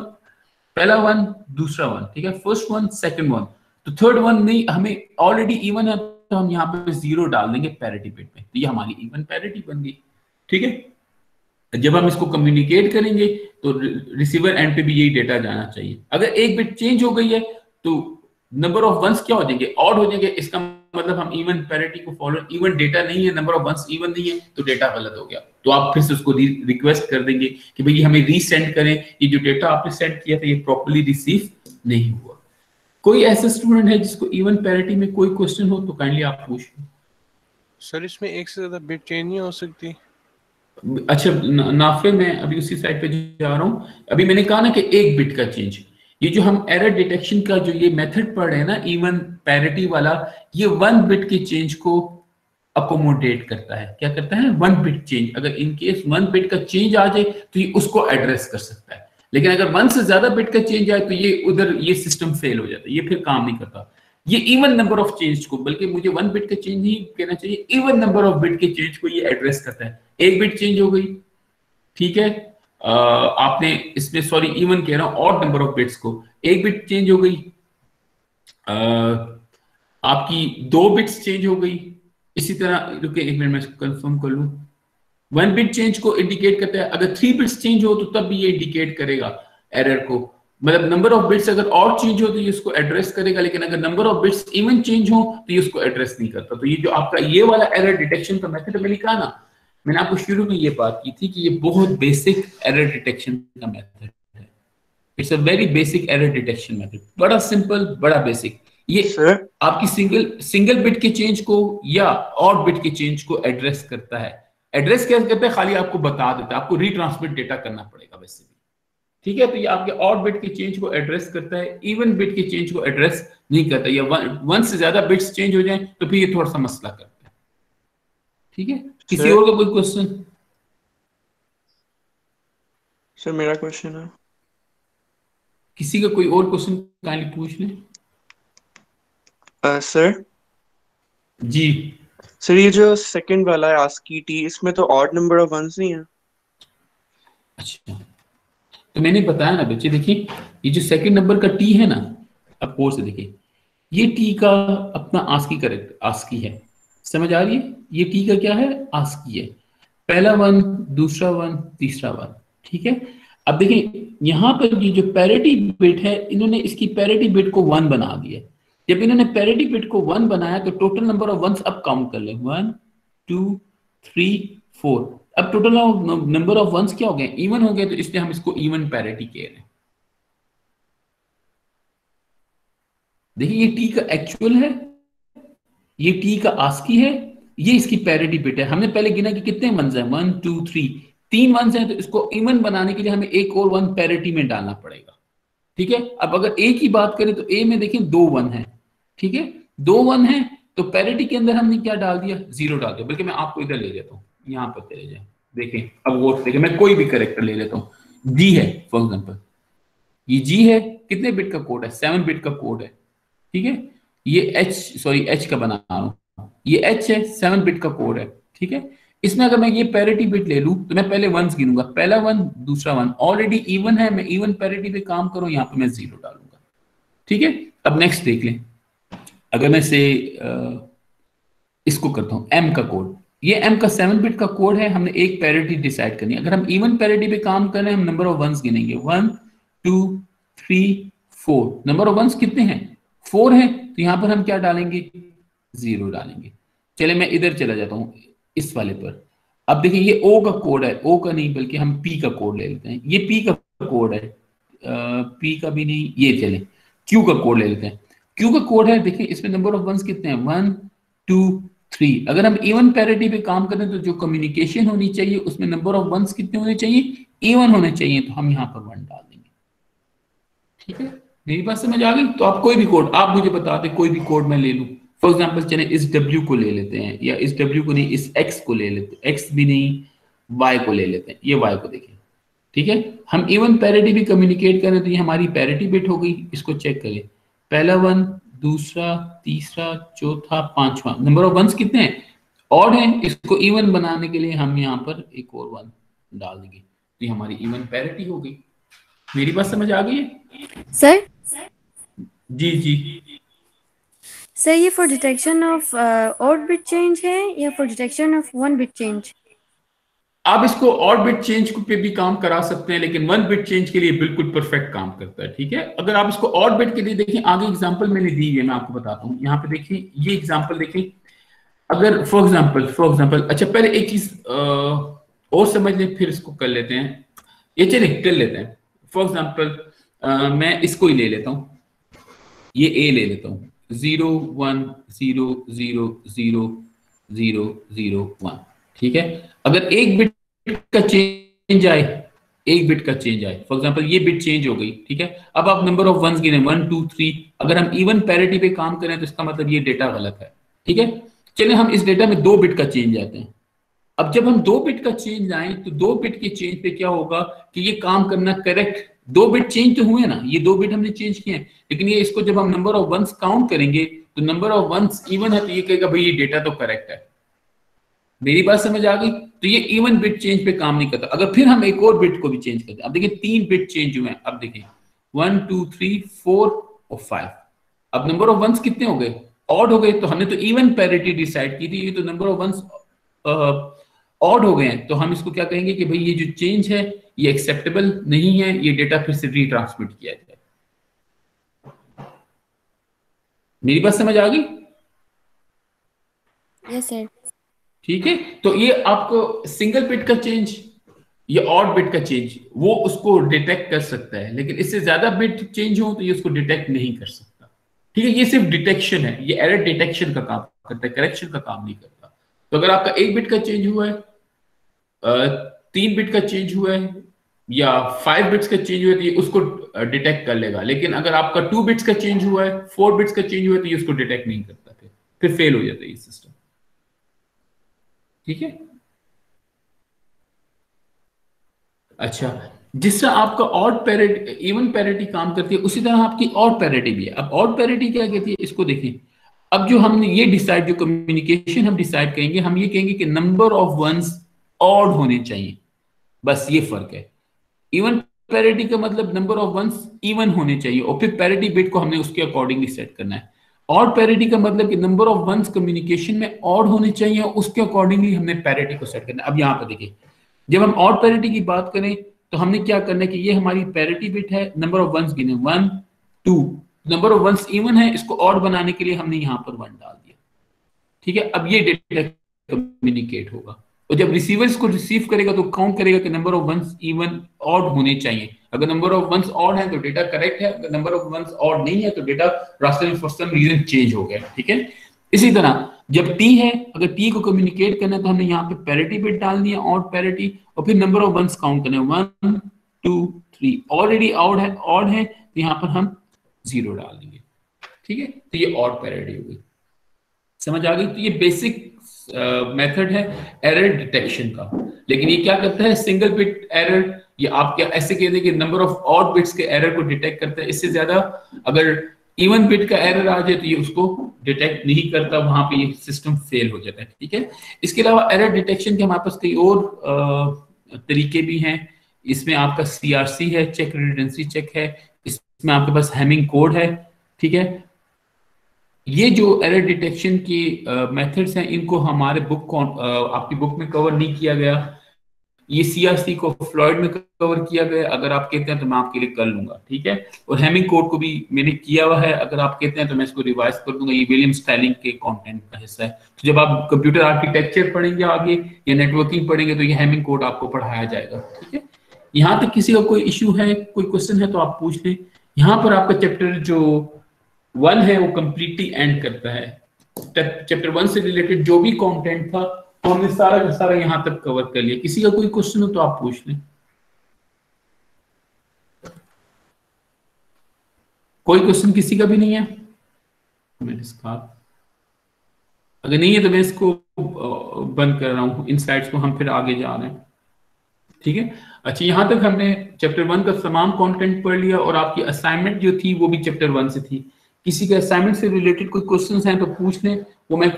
पहला 1 दूसरा 1, ठीक है, फर्स्ट 1 सेकंड 1, तो थर्ड 1 नहीं, हमें ऑलरेडी इवन है तो हम यहाँ पे 0 डाल देंगे पैरिटी बिट में, तो ये हमारी इवन पैरिटी बन गई, ठीक है। जब हम इसको कम्युनिकेट करेंगे तो रिसीवर एंड पे भी यही डेटा जाना चाहिए। अगर एक बिट चेंज हो गई है तो नंबर ऑफ वंस क्या हो जाएंगे, ऑड हो जाएंगे, इसका मतलब हम इवन पैरिटी को फॉलो, इवन डेटा नहीं है, नंबर ऑफ वंस इवन नहीं है, तो डेटा गलत हो गया। तो आप फिर से उसको रिक्वेस्ट कर देंगे कि भाई हमें रीसेंड करें, ये जो डेटा आपने सेंड किया था ये प्रॉपर्ली रिसीव नहीं हुआ। कोई ऐसा स्टूडेंट है जिसको इवन पैरिटी में कोई क्वेश्चन हो तो काइंडली आप पूछ लो। सर इसमें एक से ज्यादा बिट चेंज नहीं हो सकती? अच्छा नाफे, मैं अभी उसी साइड पे जा रहा हूँ। अभी मैंने कहा ना कि एक बिट का चेंज, ये जो हम एरर डिटेक्शन का जो ये मेथड पढ़ रहे हैं ना इवन पैरिटी वाला, ये 1 बिट के चेंज को अकोमोडेट करता है। क्या करता है, 1 बिट चेंज। अगर इन केस 1 बिट का चेंज आ जाए तो ये उसको एड्रेस कर सकता है, लेकिन अगर 1 से ज्यादा बिट का चेंज आए तो ये उधर ये सिस्टम फेल हो जाता है, ये फिर काम नहीं करता। ये इवन नंबर ऑफ चेंज को, बल्कि मुझे 1 बिट का चेंज नहीं कहना चाहिए, इवन नंबर ऑफ बिट के चेंज को ये एड्रेस करता है। एक बिट चेंज हो गई, ठीक है, आपने इसमें सॉरी इवन कह रहा हूं, ऑड नंबर ऑफ बिट्स को, एक बिट चेंज हो गई, आपकी 2 बिट्स चेंज हो गई, इसी तरह रुके एक मिनट में कंफर्म कर लूं। 1 बिट चेंज को इंडिकेट करता है, अगर 3 बिट्स चेंज हो तो तब भी ये इंडिकेट करेगा एरर को, मतलब नंबर ऑफ बिट्स अगर और चेंज हो तो ये उसको एड्रेस करेगा, लेकिन अगर number of bits even change हो तो ये उसको एड्रेस नहीं करता। तो ये जो आपका ये वाला एरर डिटेक्शन का मेथड मैंने कहा ना, मैंने आपको शुरू में ये बात की थी कि ये बहुत बेसिक एरर डिटेक्शन का मेथड है। It's a very basic error detection method, बड़ा सिंपल, बड़ा बेसिक। ये सर आपकी सिंगल बिट के चेंज को या ऑड बिट के चेंज को एड्रेस करता है। एड्रेस क्या करता है, खाली आपको बता देता है, आपको रिट्रांसमिट डेटा करना पड़ेगा वैसे भी, ठीक है। तो ये आपके ऑड बिट के चेंज को एड्रेस करता है, इवन बिट के चेंज को एड्रेस नहीं करता। या वन से ज्यादा बिट्स चेंज हो जाए तो फिर ये थोड़ा सा मसला करता है, ठीक है। किसी सर और का कोई क्वेश्चन? सर मेरा क्वेश्चन है। किसी का कोई और क्वेश्चन काइंडली पूछ लें। सर जी सर ये जो सेकंड वाला है आस्की टी, इसमें तो ऑड नंबर ऑफ वंस नहीं है। अच्छा, तो मैंने बताया ना बच्चे, देखिए ये जो सेकंड नंबर का टी है ना, अब कोर्स से देखिए, ये टी का अपना आस्की करेक्ट आस्की है, समझ आ रही है? ये टी का क्या है, आस्की है। पहला वन, दूसरा वन, तीसरा वन, ठीक है। अब देखिए यहाँ पर ये जो पैरिटी बिट है, इन्होंने इसकी पैरिटी बिट को 1 बना दिया। जब इन्होंने पैरिटी बिट को 1 बनाया तो टोटल नंबर ऑफ वंस अब काउंट कर ले, 1 2 3 4। अब टोटल नंबर ऑफ वंस क्या हो गए, इवन हो गए, तो इसलिए हम इसको इवन पैरिटी कह रहे हैं। देखिए ये टी का एक्चुअल है, ये टी का आस्की है, ये इसकी पैरिटी बिट है। हमने पहले गिना कि कितने वंस हैं, 1 2 3, 3 वंस हैं, तो इसको इवन बनाने के लिए हमें एक और वन पैरिटी में डालना पड़ेगा, ठीक है। अब अगर ए की बात करें तो ए में देखें 2 वन है, ठीक है, 2 वन है, तो पैरिटी के अंदर हमने क्या डाल दिया, 0 डाल दिया। बल्कि मैं आपको इधर ले जाता हूँ, यहाँ पर चले जाए, देखें अब वो देखें, मैं कोई भी करेक्टर ले लेता हूँ, जी है फॉर एग्जाम्पल, ये जी है, कितने बिट का कोड है, 7 बिट का कोड है, ठीक है। ये एच का बना रहा हूं, ये एच है, 7 बिट का कोड है, ठीक है। इसमें अगर मैं ये पैरिटी बिट ले लूं तो मैं पहले वंस गिनूंगा, पहला वन, दूसरा वन, ऑलरेडी इवन है, मैं इवन पैरिटी पे काम करूं, यहाँ पे मैं 0 डालूंगा, ठीक है। अब नेक्स्ट देख लें, अगर मैं से इसको करता हूं एम का कोड, ये एम का 7 बिट का कोड है, हमने एक पैरिटी डिसाइड करनी है। अगर हम इवन पैरिटी पे काम कर रहे हैं, हम नंबर ऑफ वंस गिनेंगे, 1 2 3 4। नंबर ऑफ वंस कितने हैं, 4 है, तो यहां पर हम क्या डालेंगे, 0 डालेंगे। चले मैं इधर चला जाता हूं इस वाले पर। अब देखिए ये ओ का कोड है, ओ का नहीं बल्कि हम पी का कोड ले लेते हैं, ये पी का कोड है, पी का भी नहीं, ये चले क्यू का कोड ले लेते हैं। क्यू का कोड है, देखिए इसमें नंबर ऑफ वंस कितने हैं, 1 2 3। अगर हम इवन पैरिटी पे काम करें तो जो कम्युनिकेशन होनी चाहिए उसमें नंबर ऑफ वंस कितने होने चाहिए, इवन होने चाहिए, तो हम यहाँ पर 1 डाल देंगे, ठीक है। मेरी बात समझ आ गई? तो आप कोई भी कोड आप मुझे बता दें, कोई भी कोड मैं ले लूं, फॉर एग्जाम्पल चले इस W को ले लेते हैं, या इस W को नहीं, इस X को ले लेते हैं, X भी नहीं, Y को ले लेते हैं, ये Y को देखिए, ठीक है। हम इवन पैरिटी भी कम्युनिकेट करें तो ये हमारी पैरिटी बिट हो गई, इसको चेक करें, पहला वन, दूसरा, तीसरा, चौथा, पांचवा, नंबर ऑफ वंस कितने हैं, ऑड है, इसको इवन बनाने के लिए हम यहाँ पर एक और 1 डाल देंगे, तो ये हमारी इवन पैरिटी हो गई। मेरी बात समझ आ गई है सर? जी जी। सर ये for detection of odd bit change है या for detection of one bit change? आप इसको ऑड बिट चेंज पे भी काम करा सकते हैं, लेकिन 1 बिट चेंज के लिए बिल्कुल परफेक्ट काम करता है, ठीक है। अगर आप इसको ऑड बिट के लिए देखें, आगे एग्जांपल मैंने दी है, मैं आपको बताता हूँ। यहाँ पे देखिए ये एग्जांपल देखिए, अगर फॉर एग्जांपल अच्छा पहले एक चीज और समझ लें, फिर इसको कर लेते हैं, ये चले कर लेते हैं। फॉर एग्जांपल मैं इसको ही ले लेता हूँ, ये ए ले लेता हूँ, 0 1 0 0 0 0 0 1, ठीक है। अगर एक बिट का चेंज आए, एक बिट का चेंज आए, फॉर एग्जांपल ये बिट चेंज हो गई, ठीक है। अब आप नंबर ऑफ वंस गिने 1 2 3, अगर हम इवन पैरिटी पे काम करें तो इसका मतलब ये डेटा गलत है, ठीक है। चलिए हम इस डेटा में 2 बिट का चेंज आते हैं। अब जब हम 2 बिट का चेंज आए तो 2 बिट के चेंज पे क्या होगा कि ये काम करना करेक्ट, 2 बिट चेंज तो हुए ना, ये 2 बिट हमने चेंज किए हैं, लेकिन ये इसको जब हम नंबर ऑफ वंस काउंट करेंगे तो नंबर ऑफ वंस इवन है, तो ये कहेगा भाई ये डेटा तो करेक्ट है। मेरी बात समझ आ गई? तो ये इवन बिट चेंज पे काम नहीं करता। अगर फिर हम एक और बिट को भी चेंज करते हैं, अब देखिए 3 बिट चेंज हुए हैं, अब देखिए 1 2 3 4 और 5, अब नंबर ऑफ वंस कितने हो गए, ऑड हो गए, तो हमने तो इवन पैरिटी डिसाइड की थी, ये तो नंबर ऑफ वंस ऑड हो गए हैं, तो हम इसको क्या कहेंगे कि भाई ये जो चेंज है ये एक्सेप्टेबल नहीं है, ये डेटा फिर से रीट्रांसमिट किया जाए। मेरी बात समझ आ गई? Yes sir. ठीक है, तो ये आपको सिंगल बिट का चेंज या ऑड बिट का चेंज वो उसको डिटेक्ट कर सकता है, लेकिन इससे ज्यादा बिट चेंज हो तो ये उसको डिटेक्ट नहीं कर सकता। ठीक है, ये सिर्फ डिटेक्शन है, ये एरर डिटेक्शन का काम करता है, करेक्शन का काम नहीं करता। तो अगर आपका 1 बिट का चेंज हुआ है, 3 बिट का चेंज हुआ है या 5 बिट्स का चेंज हुआ है तो ये उसको डिटेक्ट कर लेगा, लेकिन अगर आपका 2 बिट्स का चेंज हुआ है, 4 बिट्स का चेंज हुआ है तो ये उसको डिटेक्ट नहीं करता, फिर फेल हो जाता है ये सिस्टम। ठीक है, अच्छा, जिस तरह आपका ऑड पैरिटी इवन पैरिटी काम करती है उसी तरह आपकी ऑड पैरिटी भी है। अब ऑड पैरिटी क्या कहती है इसको देखें। अब जो हमने ये डिसाइड, जो कम्युनिकेशन हम डिसाइड करेंगे, हम ये कहेंगे कि नंबर ऑफ वंस ऑड होने चाहिए, बस ये फर्क है। इवन पैरिटी का मतलब नंबर ऑफ वंस इवन होने चाहिए और फिर पैरिटी बिट को हमने उसके अकॉर्डिंगली सेट करना है। ऑड पैरिटी का मतलब कि नंबर ऑफ वंस कम्युनिकेशन में ऑड होने चाहिए और उसके अकॉर्डिंगली हमने पैरिटी को सेट करना है। अब यहाँ पर देखिए, जब हम ऑड पैरिटी की बात करें तो हमने क्या करना है कि ये हमारी पैरिटी बिट है, नंबर ऑफ वंस गिने 1 2, नंबर ऑफ वंस इवन है, इसको ऑड बनाने के लिए हमने यहाँ पर 1 डाल दिया। ठीक है, अब ये डेटा कम्युनिकेट होगा और जब रिसीवर इसको रिसीव करेगा तो काउंट करेगा कि number of ones even odd होने चाहिए। अगर नंबर ऑफ वंस ऑड है तो डेटा करेक्ट है, अगर नंबर ऑफ वंस ऑड नहीं है तो डेटा रास्ते में फॉर सम रीजन चेंज हो गया। ठीक है, इसी तरह जब टी है, अगर टी को कम्युनिकेट करना है तो हमने यहाँ पे पैरिटी बिट डाल दिया, ऑड पैरिटी, और फिर नंबर ऑफ वंस काउंट करना है 1 2 3, ऑलरेडी ऑड है तो यहाँ पर हम 0 डाल देंगे। ठीक है, तो ये ऑड पैरिटी हो गई, समझ आ गई। तो ये बेसिक मेथड है एरर डिटेक्शन का, लेकिन ये क्या करता है, सिंगल बिट एरर, ये आप क्या ऐसे कहते हैं कि नंबर ऑफ ऑड बिट्स के एरर को डिटेक्ट करता है। इससे ज्यादा अगर इवन बिट का एरर आ जाए तो ये उसको डिटेक्ट नहीं करता, वहां पे ये सिस्टम फेल हो जाता है। ठीक है, इसके अलावा एरर डिटेक्शन के हमारे पास कई और तरीके भी हैं। इसमें आपका CRC है, चेक रिडंडेंसी चेक है, इसमें आपके पास हैमिंग कोड है। ठीक है, ये जो एरर डिटेक्शन की मेथड्स हैं इनको हमारे आपकी बुक में कवर नहीं किया गया। ये CRC को फ्लॉयड में कवर किया गया, अगर आप कहते हैं तो मैं आपके लिए कर लूंगा। ठीक है, और हैमिंग कोड को भी मैंने किया हुआ है, अगर आप कहते हैं तो मैं इसको रिवाइज कर दूंगा। ये विलियम स्टाइलिंग के कंटेंट का हिस्सा है। तो जब आप कंप्यूटर आर्किटेक्चर पढ़ेंगे आगे या नेटवर्किंग पढ़ेंगे तो ये हैमिंग कोड आपको पढ़ाया जाएगा। ठीक है, यहाँ तक किसी का कोई इश्यू है, कोई क्वेश्चन है तो आप पूछ लें। यहाँ पर आपका चैप्टर जो 1 है वो कंप्लीटली एंड करता है। चैप्टर 1 से रिलेटेड जो भी कंटेंट था तो हमने सारा का सारा यहाँ तक कवर कर लिया। किसी का कोई क्वेश्चन हो तो आप पूछ लें। कोई क्वेश्चन किसी का भी नहीं है? अगर नहीं है तो मैं इसको बंद कर रहा हूँ, इन स्लाइड्स को हम फिर आगे जा रहे हैं। ठीक है, अच्छा, यहाँ तक हमने चैप्टर 1 का तमाम कंटेंट पढ़ लिया और आपकी असाइनमेंट जो थी वो भी चैप्टर 1 से थी। किसी के असाइनमेंट से रिलेटेड कोई क्वेश्चंस हैं तो पूछ लें, वो मैं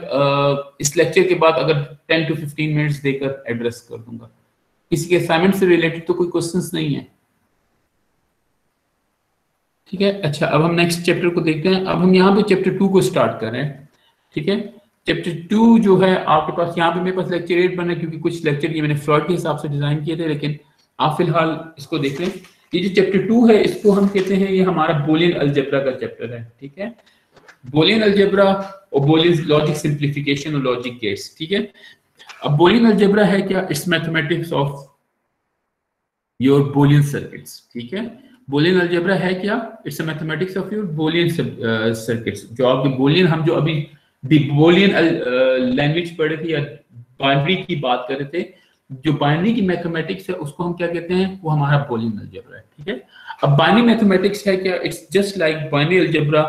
इस लेक्चर के बाद अगर 10 to 15 मिनट्स देकर एड्रेस कर दूंगा। किसी के असाइनमेंट से रिलेटेड तो कोई क्वेश्चंस नहीं है? ठीक है, अच्छा, अब हम नेक्स्ट चैप्टर को देखते हैं। अब हम यहाँ पे चैप्टर 2 को स्टार्ट कर रहे हैं। ठीक है, चैप्टर 2 जो है आपके पास, यहाँ पे मेरे पास लेक्चर 8 बना है क्योंकि कुछ लेक्चर ये मैंने फ्लॉयड के हिसाब से डिजाइन किए थे, लेकिन आप फिलहाल इसको देख लें। ये जो चैप्टर 2 है इसको हम कहते हैं, ये हमारा बुलियन अलजेब्रा का चैप्टर है। ठीक है, बुलियन अलजेब्रा और बुलियन लॉजिक सिंप्लीफिकेशन और लॉजिक गेट्स। ठीक है, अब बुलियन अलजेब्रा है क्या? It's mathematics of your Boolean circuits. ठीक है, बुलियन अलजेब्रा है क्या? It's a mathematics of your Boolean circuits. जो आपके बुलियन, हम जो अभी बुलियन लैंग्वेज पढ़ रहे थे या बाइनरी की बात कर रहे थे, जो बाइनरी की मैथमेटिक्स है उसको हम क्या कहते हैं? वो हमारा बुलियन अलजेब्रा है। ठीक है, अब बाइनरी मैथमेटिक्स है क्या? It's just like binary algebra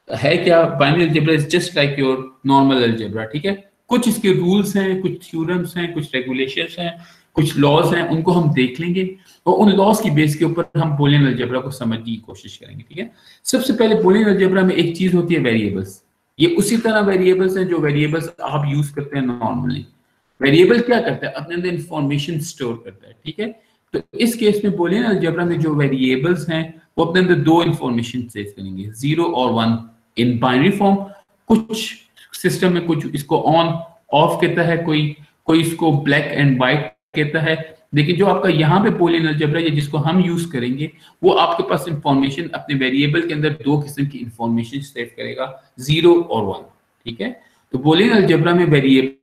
है क्या? Binary algebra is just like your normal algebra. ठीक है, कुछ इसके रूल्स हैं, कुछ थ्योरम्स हैं, कुछ रेगुलेशंस हैं, कुछ लॉज हैं, उनको हम देख लेंगे और उन लॉज की बेस के ऊपर हम बुलियन अलजेब्रा को समझने की कोशिश करेंगे। ठीक है, सबसे पहले बुलियन अलजेब्रा में एक चीज होती है वेरिएबल्स। ये उसी तरह वेरिएबल्स हैं जो वेरिएबल्स आप यूज करते हैं नॉर्मली। वेरिएबल क्या करता है? अपने अंदर इंफॉर्मेशन स्टोर करता है। ठीक है, तो इस केस में बुलियन अलजेब्रा में जो वेरिएबल्स हैं वो अपने अंदर 2 इंफॉर्मेशन सेव करेंगे, 0 और 1 इन बाइनरी फॉर्म। कुछ सिस्टम में कुछ इसको ऑन ऑफ कहता है, कोई इसको ब्लैक एंड व्हाइट कहता है। लेकिन जो आपका यहाँ पे बुलियन अलजेब्रा है जिसको हम यूज करेंगे, वो आपके पास इंफॉर्मेशन अपने वेरिएबल के अंदर 2 किस्म की इंफॉर्मेशन सेव करेगा, 0 और 1। ठीक है, तो बुलियन अलजेब्रा में वेरिएबल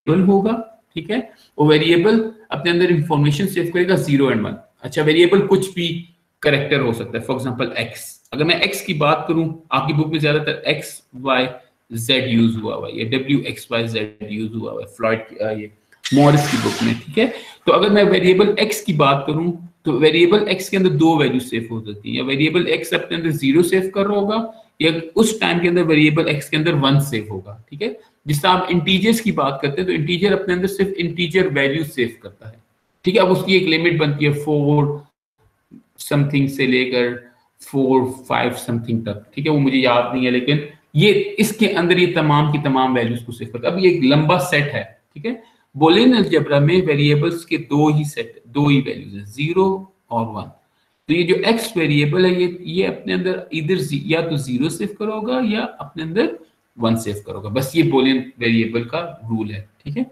वेरिएबल होगा, ठीक है, वो वेरिएबल अपने अंदर इंफॉर्मेशन सेव करेगा 0 और 1। अच्छा, वेरिएबल कुछ भी कैरेक्टर हो सकता है, फॉर एग्जांपल x। अगर मैं x की बात करूं, आपकी बुक में ज्यादातर x y z यूज हुआ हुआ है, w x y z use हुआ हुआ है फ्लॉयड ये मॉरिस की बुक में, ठीक है। तो अगर मैं वेरिएबल x की बात करूं तो वेरिएबल x के अंदर दो वैल्यू सेव हो सकती है, या वेरिएबल x अपने अंदर 0 सेव कर रहा होगा, या उस टाइम के अंदर वेरिएबल x के अंदर 1 सेव होगा, ठीक है। जिस तरह आप इंटीजर्स की बात करते हैं तो इंटीजर अपने अंदर सिर्फ इंटीजर वैल्यू सेव करता है, ठीक है। अब उसकी एक लिमिट बनती है 4 समथिंग से लेकर 4 5 समथिंग तक, ठीक है, वो मुझे याद नहीं है, लेकिन ये इसके अंदर ये तमाम की तमाम वैल्यूज को सेव करता है। अब ये एक लंबा सेट है, ठीक है। बूलियन अलजेब्रा में वेरिएबल्स के दो ही वैल्यूज है, 0 और 1। तो ये जो x वेरिएबल है ये अपने अंदर इधर या तो 0 सेव करोगा या अपने अंदर 1 सेव करोगा, बस ये बूलियन वेरिएबल का रूल है, ठीक है।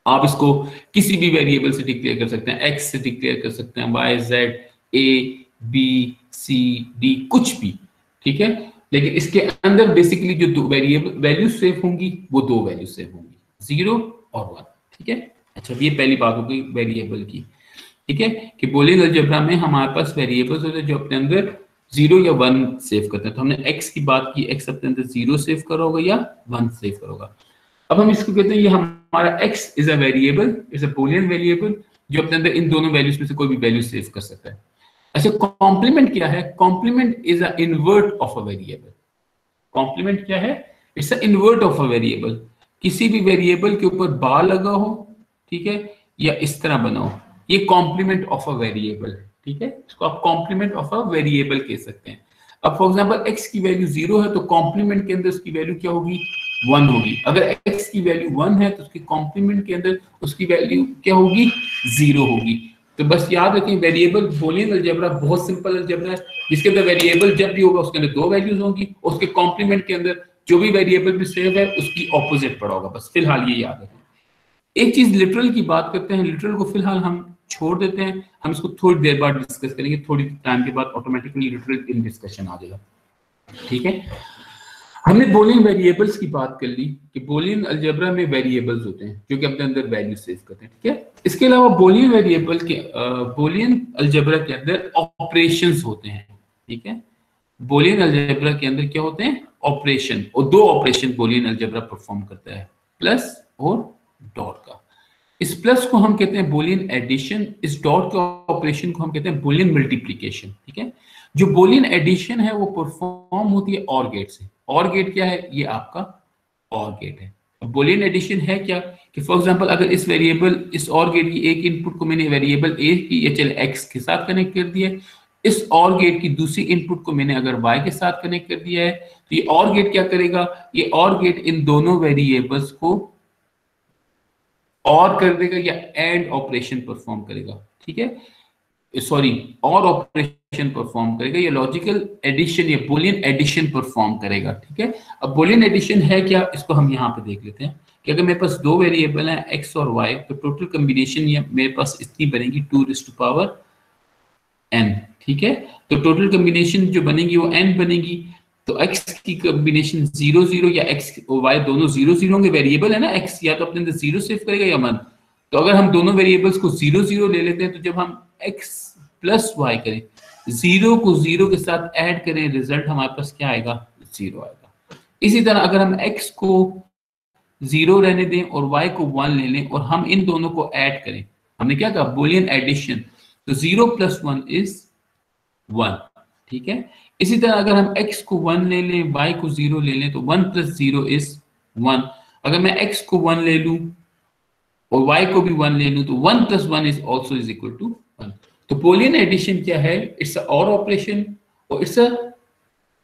आप इसको किसी भी वेरिएबल से डिक्लेयर कर सकते हैं, x से डिक्लेयर कर सकते हैं, y z a b c d कुछ भी, ठीक है। लेकिन इसके अंदर बेसिकली जो दो वेरिएबल वैल्यू सेव होंगी वो दो वैल्यू सेव होंगी, 0 और 1, ठीक है। अच्छा, ये पहली बात हो गई वेरिएबल की, ठीक है, कि बूलियन अलजेब्रा में हमारे पास वेरिएबल्स होते हैं जो अपने अंदर 0 या 1 सेव करते हैं। तो हमने x की बात की, x अपने अंदर 0 सेव करोगा या 1 सेव करोगा। अब हम इसको कहते हैं ये हमारा x is a variable, is a Boolean variable जो अपने अंदर इन दोनों वैल्यूज में से कोई भी वैल्यू सेव कर सकता है। अच्छा, कॉम्प्लीमेंट क्या है? Complement is a invert of a variable. Complement क्या है? It's a invert of a variable. किसी भी वेरिएबल के ऊपर बार लगा हो, ठीक है, या इस तरह बना हो, ये कॉम्प्लीमेंट ऑफ अ वेरिएबल, ठीक है। इसको आप कॉम्प्लीमेंट ऑफ अ वेरिएबल कह सकते हैं। अब फॉर एग्जांपल x की वैल्यू 0 है तो कॉम्प्लीमेंट के अंदर उसकी वैल्यू क्या होगी? 1 होगी। अगर x की वैल्यू 1 है तो उसकी कॉम्प्लीमेंट के अंदर उसकी वैल्यू क्या होगी? 0 होगी। तो बस याद रखें, वेरिएबल बूलियन अलजेब्रा बहुत सिंपल अलजेब्रा है, जिसके अंदर वेरिएबल जब भी होगा उसके अंदर दो वैल्यूज होंगी, उसके कॉम्प्लीमेंट के अंदर जो भी वेरिएबल भी सेव है उसकी ऑपोजिट पड़ा होगा। बस फिलहाल ये याद रखें। एक चीज लिटरल की बात करते हैं, लिटरल को फिलहाल हम छोड़ देते हैं, हम इसको थोड़ी देर बाद डिस्कस करेंगे, थोड़ी टाइम के बाद ऑटोमेटिकली लिटरल इन डिस्कशन आ जाएगा, ठीक है। हमने बूलियन वेरिएबल्स की बात कर ली कि बूलियन अलजेब्रा में वेरिएबल्स होते हैं जो कि अपने अंदर वैल्यू सेव करते हैं, ठीक है। इसके अलावा बूलियन वेरिएबल के बूलियन अलजेब्रा के अंदर ऑपरेशंस होते हैं, ठीक है। बूलियन अलजेब्रा के अंदर क्या होते हैं? ऑपरेशन, और दो ऑपरेशन बूलियन अलजेब्रा परफॉर्म करता है, प्लस और डॉट का। इस प्लस को हम कहते हैं बूलियन एडिशन, इस डॉट के ऑपरेशन को हम कहते हैं बूलियन मल्टीप्लिकेशन, ठीक है। जो बूलियन एडिशन है वो परफॉर्म होती है और गेट से। और गेट क्या है? ये आपका और गेट है। अब बूलियन एडिशन है क्या कि फॉर एग्जांपल अगर इस वेरिएबल, इस और गेट की एक इनपुट को मैंने वेरिएबल a की या चले x के साथ कनेक्ट कर दिया है, इस और गेट की दूसरी इनपुट को मैंने अगर y के साथ कनेक्ट कर दिया है, तो ये और गेट क्या करेगा? ये और गेट इन दोनों वेरिएबल्स को और कर देगा या एंड ऑपरेशन परफॉर्म करेगा, ठीक है, सॉरी, और ऑपरेशन परफॉर्म करेगा या लॉजिकल एडिशन या बूलियन एडिशन परफॉर्म करेगा, ठीक है। अब बूलियन एडिशन है क्या, इसको हम यहाँ पे देख लेते हैं कि अगर मेरे पास दो वेरिएबल हैं x और y, तो टोटल कॉम्बिनेशन ये मेरे पास इतनी बनेगी 2n, ठीक है। तो टोटल कॉम्बिनेशन जो बनेगी वो n बनेगी। तो x की कॉम्बिनेशन 0 0 या x और y दोनों 0 0 होंगे, वेरिएबल है ना x, या तो अपने अंदर 0 सेव करेगा या 1। तो अगर हम दोनों वेरिएबल्स को 0 0 ले लेते हैं तो जब हम x प्लस y करें, 0 को 0 के साथ ऐड करें, रिजल्ट हमारे पास क्या आएगा? 0 आएगा। इसी तरह अगर हम x को 0 रहने दें और y को 1 ले लें और हम इन दोनों को ऐड करें, हमने क्या कहा? Boolean addition. तो 0 + 1 इज 1, ठीक है। इसी तरह अगर हम x को 1 ले लें, y को 0 ले लें, तो 1 + 0 इज 1। अगर मैं x को 1 ले लूं और y को भी 1 ले लूं, तो 1 + 1 is also is equal to 1। तो बूलियन एडिशन क्या है? इट्स अ और ऑपरेशन, और इट्स अ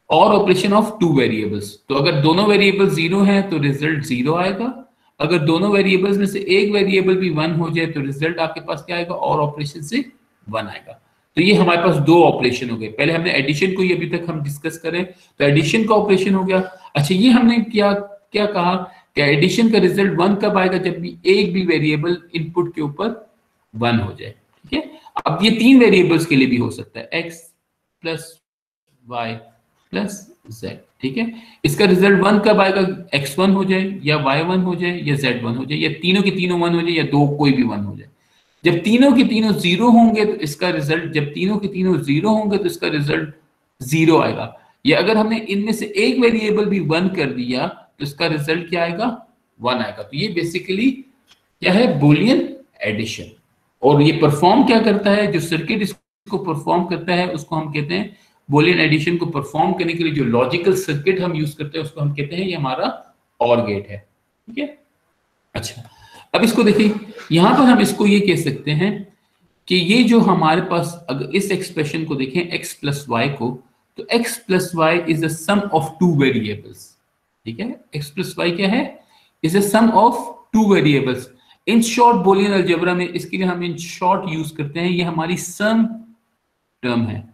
और ऑपरेशन ऑफ टू वेरिएबल्स। तो अगर दोनों वेरिएबल 0 हैं तो रिजल्ट 0 आएगा। अगर दोनों वेरिएबल्स में से एक वेरिएबल भी 1 हो जाए तो रिजल्ट आपके पास क्या आएगा? और ऑपरेशन से 1 आएगा। तो ये हमारे पास दो ऑपरेशन हो गए। पहले हमने एडिशन को ही अभी तक हम डिस्कस करें, तो एडिशन का ऑपरेशन हो गया। अच्छा, ये हमने क्या कहा कि एडिशन का रिजल्ट 1 कब आएगा? जब भी एक भी वेरिएबल इनपुट के ऊपर 1 हो जाए, ठीक है। अब ये तीन वेरिएबल्स के लिए भी हो सकता है, x + y प्लस z, ठीक है। इसका रिजल्ट 1 कब आएगा, x1 हो जाए या y1 हो जाए या z1 हो जाए या तीनों के तीनों 1 हो जाए या दो कोई भी 1 हो जाए। जब तीनों के तीनों 0 होंगे तो इसका रिजल्ट, जब तीनों के तीनों 0 होंगे तो इसका रिजल्ट 0 आएगा। या अगर हमने इनमें से एक वेरिएबल भी 1 कर दिया तो इसका रिजल्ट क्या आएगा, 1 आएगा। तो ये बेसिकली क्या है, बूलियन एडिशन। और ये परफॉर्म क्या करता है, जो सर्किट इसको परफॉर्म करता है उसको हम कहते हैं, बूलियन एडिशन को परफॉर्म करने के लिए जो लॉजिकल सर्किट हम यूज करते हैं उसको हम कहते हैं ये हमारा और गेट है, ठीक है। अच्छा, अब इसको देखिए, यहां पर हम इसको ये कह सकते हैं कि ये जो हमारे पास, अगर इस एक्सप्रेशन को देखें x प्लस वाई को, तो x plus Y is the sum of two variables, ठीक है। x प्लस वाई क्या है, is the sum of two variables. In short boolean algebra में इसके लिए हम इन शॉर्ट यूज करते हैं, ये हमारी सम टर्म है।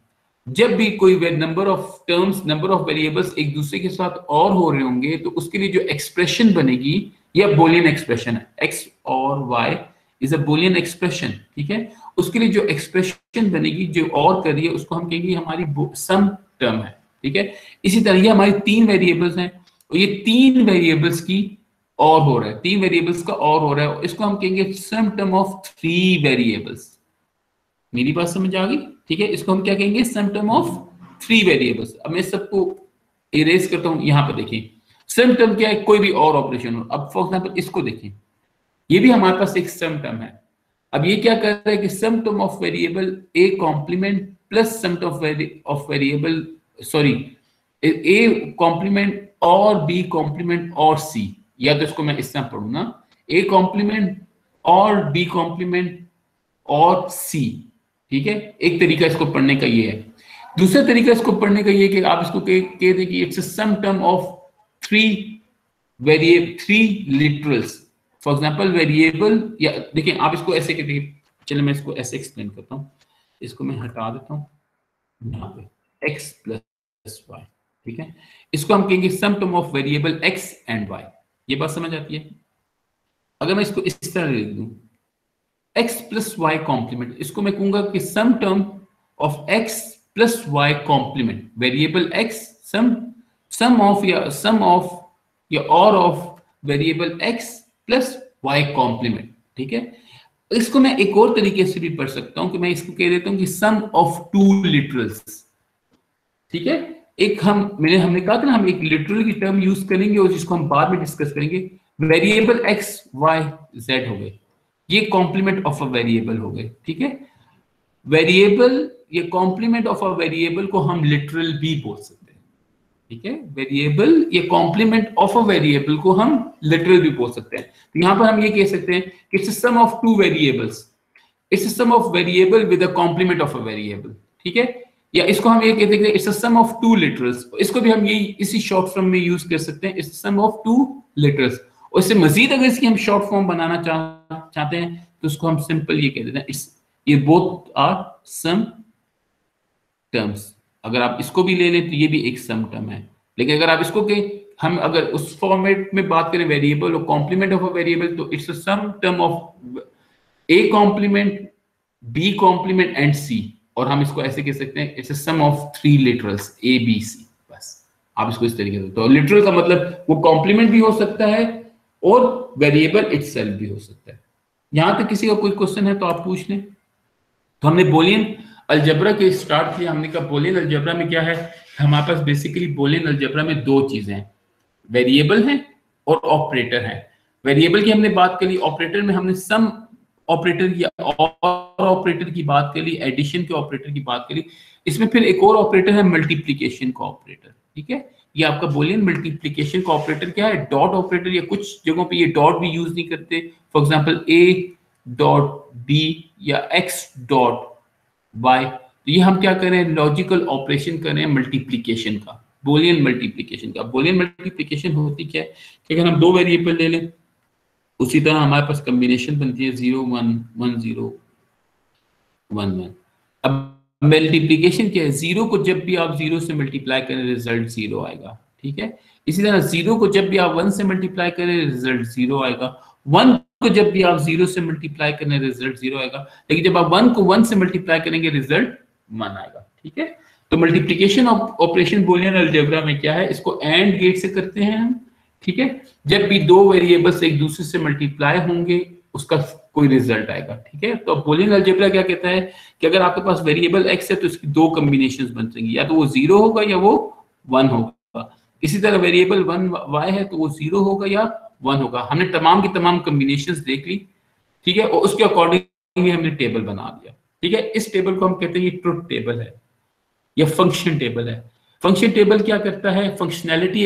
जब भी कोई number of terms, number of variables एक दूसरे के साथ और हो रहे होंगे तो उसके लिए जो एक्सप्रेशन बनेगी यह बूलियन एक्सप्रेशन है। x और y is a Boolean expression, ठीक है। उसके लिए जो एक्सप्रेशन बनेगी, जो और कर रही है, उसको हम कहेंगे हमारी सम टर्म है, ठीक है। इसी तरह ये हमारी 3 वेरिएबल्स हैं और ये 3 वेरिएबल्स की और हो रहा है, 3 वेरिएबल्स का और हो रहा है, इसको हम कहेंगे सम टर्म ऑफ 3 वेरिएबल्स। मेरी बात समझ आ गई, ठीक है। इसको हम क्या कहेंगे, सम टर्म ऑफ 3 वेरिएबल्स। अब मैं सबको इरेज करता हूं, यहां पर देखिए सम टर्म क्या है, कोई भी और ऑपरेशन हो। अब फॉर एग्जांपल इसको देखिए, ये भी हमारे पास एक सम टर्म है। अब ये क्या कर रहा है कि sum term of variable a complement plus sum term of variable, sorry, a complement और b कॉम्प्लीमेंट और c, या तो इसको मैं इस तरह पढ़ूं ना, a कॉम्प्लीमेंट और b कॉम्प्लीमेंट और c, ठीक है। एक तरीका इसको पढ़ने का ये है। दूसरा तरीका इसको पढ़ने का ये है कि आप इसको कह दें कि it's a sum term of 3 literals. For example variable, या देखिए आप इसको ऐसे कहते हैं, चलो मैं इसको ऐसे एक्सप्लेन करता हूं, इसको मैं हटा देता हूं यहाँ पे, x प्लस वाई, ठीक है। इसको हम कहेंगे sum term of variable x and y। ये बात समझ आती है। अगर मैं इसको इस तरह लिख दूं, x प्लस वाई कॉम्प्लीमेंट, इसको मैं कहूंगा कि sum term of x plus Y complement, variable x sum of या और of variable x plus Y complement, ठीक है। इसको मैं एक और तरीके से भी पढ़ सकता हूं कि मैं इसको कह देता हूं कि सम ऑफ 2 लिटरल्स, ठीक है। एक हमने कहा था ना, हम एक लिटरल की टर्म यूज करेंगे और जिसको हम बाद में डिस्कस करेंगे। वेरिएबल x y z हो गए, ये कॉम्प्लीमेंट ऑफ अ वेरिएबल हो गए, ठीक है। वेरिएबल, ये कॉम्प्लीमेंट ऑफ अ वेरिएबल को हम लिटरल भी बोल सकते हैं, ठीक है। वेरिएबल, ये कॉम्प्लीमेंट ऑफ अ वेरिएबल को हम लिटरल भी बोल सकते हैं। तो यहां पर हम ये कह सकते हैं कि it's sum of 2 variables, it's sum of variable with a complement of a variable, ठीक है। या इसको हम ये कहते हैं इट्स सम ऑफ 2 लिटरल्स। इसको भी हम ये इसी शॉर्ट फॉर्म में यूज कर सकते हैं, इट्स सम ऑफ 2 लिटरल्स। और इससे मजीद अगर इसकी हम शॉर्ट फॉर्म बनाना चाहते हैं तो उसको हम सिंपल ये कह देते हैं, ये बोथ आर सम टर्म्स। अगर आप इसको भी ले लें तो ये भी एक सम टर्म है। लेकिन अगर आप इसको के हम अगर उस फॉर्मेट में बात करें वेरिएबल और कॉम्प्लीमेंट ऑफ अ वेरिएबल, तो it's a sum term of a complement, b complement and c। और हम इसको ऐसे कह सकते हैं it's a sum of 3 literals a b c। बस आप इसको इस तरीके से, तो लिटरल का मतलब वो कॉम्प्लीमेंट भी हो सकता है और वेरिएबल इटसेल्फ भी हो सकता है। यहां तक किसी का कोई क्वेश्चन है तो आप पूछ लें। तो हमने बूलियन अलजेब्रा के स्टार्ट किया। हमने कहा बूलियन अलजेब्रा में क्या है, हमारे पास बेसिकली बूलियन अलजेब्रा में 2 चीजें हैं, वेरिएबल है और ऑपरेटर है। वेरिएबल की हमने बात करी, ऑपरेटर में हमने सम ऑपरेटर या और ऑपरेटर की बात करी, एडिशन के ऑपरेटर की बात करी। इसमें फिर एक और ऑपरेटर है मल्टीप्लिकेशन का ऑपरेटर, ठीक है। ये आपका बूलियन मल्टीप्लिकेशन का ऑपरेटर क्या है, डॉट ऑपरेटर, या कुछ जगहों पे ये डॉट भी यूज नहीं करते। For example a dot b या x डॉट y। तो ये हम क्या कर रहे हैं, लॉजिकल ऑपरेशन कर रहे हैं मल्टीप्लिकेशन का, बूलियन मल्टीप्लिकेशन का। बूलियन मल्टीप्लिकेशन होती क्या है कि अगर हम 2 वेरिएबल ले लें, उसी तरह हमारे पास कॉम्बिनेशन बनती है 0 1 1 0 1 1। अब मल्टीप्लिकेशन क्या है, 0 को जब भी आप 0 से मल्टीप्लाई करें रिजल्ट 0 आएगा, ठीक है। इसी तरह 0 को जब भी आप 1 से मल्टीप्लाई करें रिजल्ट 0 आएगा। 1 को जब भी आप 0 से मल्टीप्लाई करें रिजल्ट 0 आएगा। लेकिन जब आप 1 को 1 से मल्टीप्लाई करेंगे रिजल्ट 1 आएगा, ठीक है। तो मल्टीप्लिकेशन ऑपरेशन बूलियन अलजेब्रा में क्या है, इसको एंड गेट से करते हैं हम, ठीक है। जब भी दो वेरिएबल्स एक दूसरे से मल्टीप्लाई होंगे उसका कोई रिजल्ट आएगा, ठीक है। तो बूलियन अलजेब्रा क्या कहता है कि अगर आपके पास वेरिएबल x है तो इसकी दो कॉम्बिनेशंस बन सकेंगी, या तो वो 0 होगा या वो 1 होगा। इसी तरह वेरिएबल 1 y है तो वो 0 होगा या 1 होगा। हमने तमाम की तमाम कॉम्बिनेशंस देख ली, ठीक है, और उसके अकॉर्डिंगली हमने टेबल बना दिया, ठीक है। इस टेबल को हम कहते हैं ये ट्रुथ टेबल है या फंक्शन टेबल है। फंक्शन टेबल क्या करता है, फंक्शनैलिटी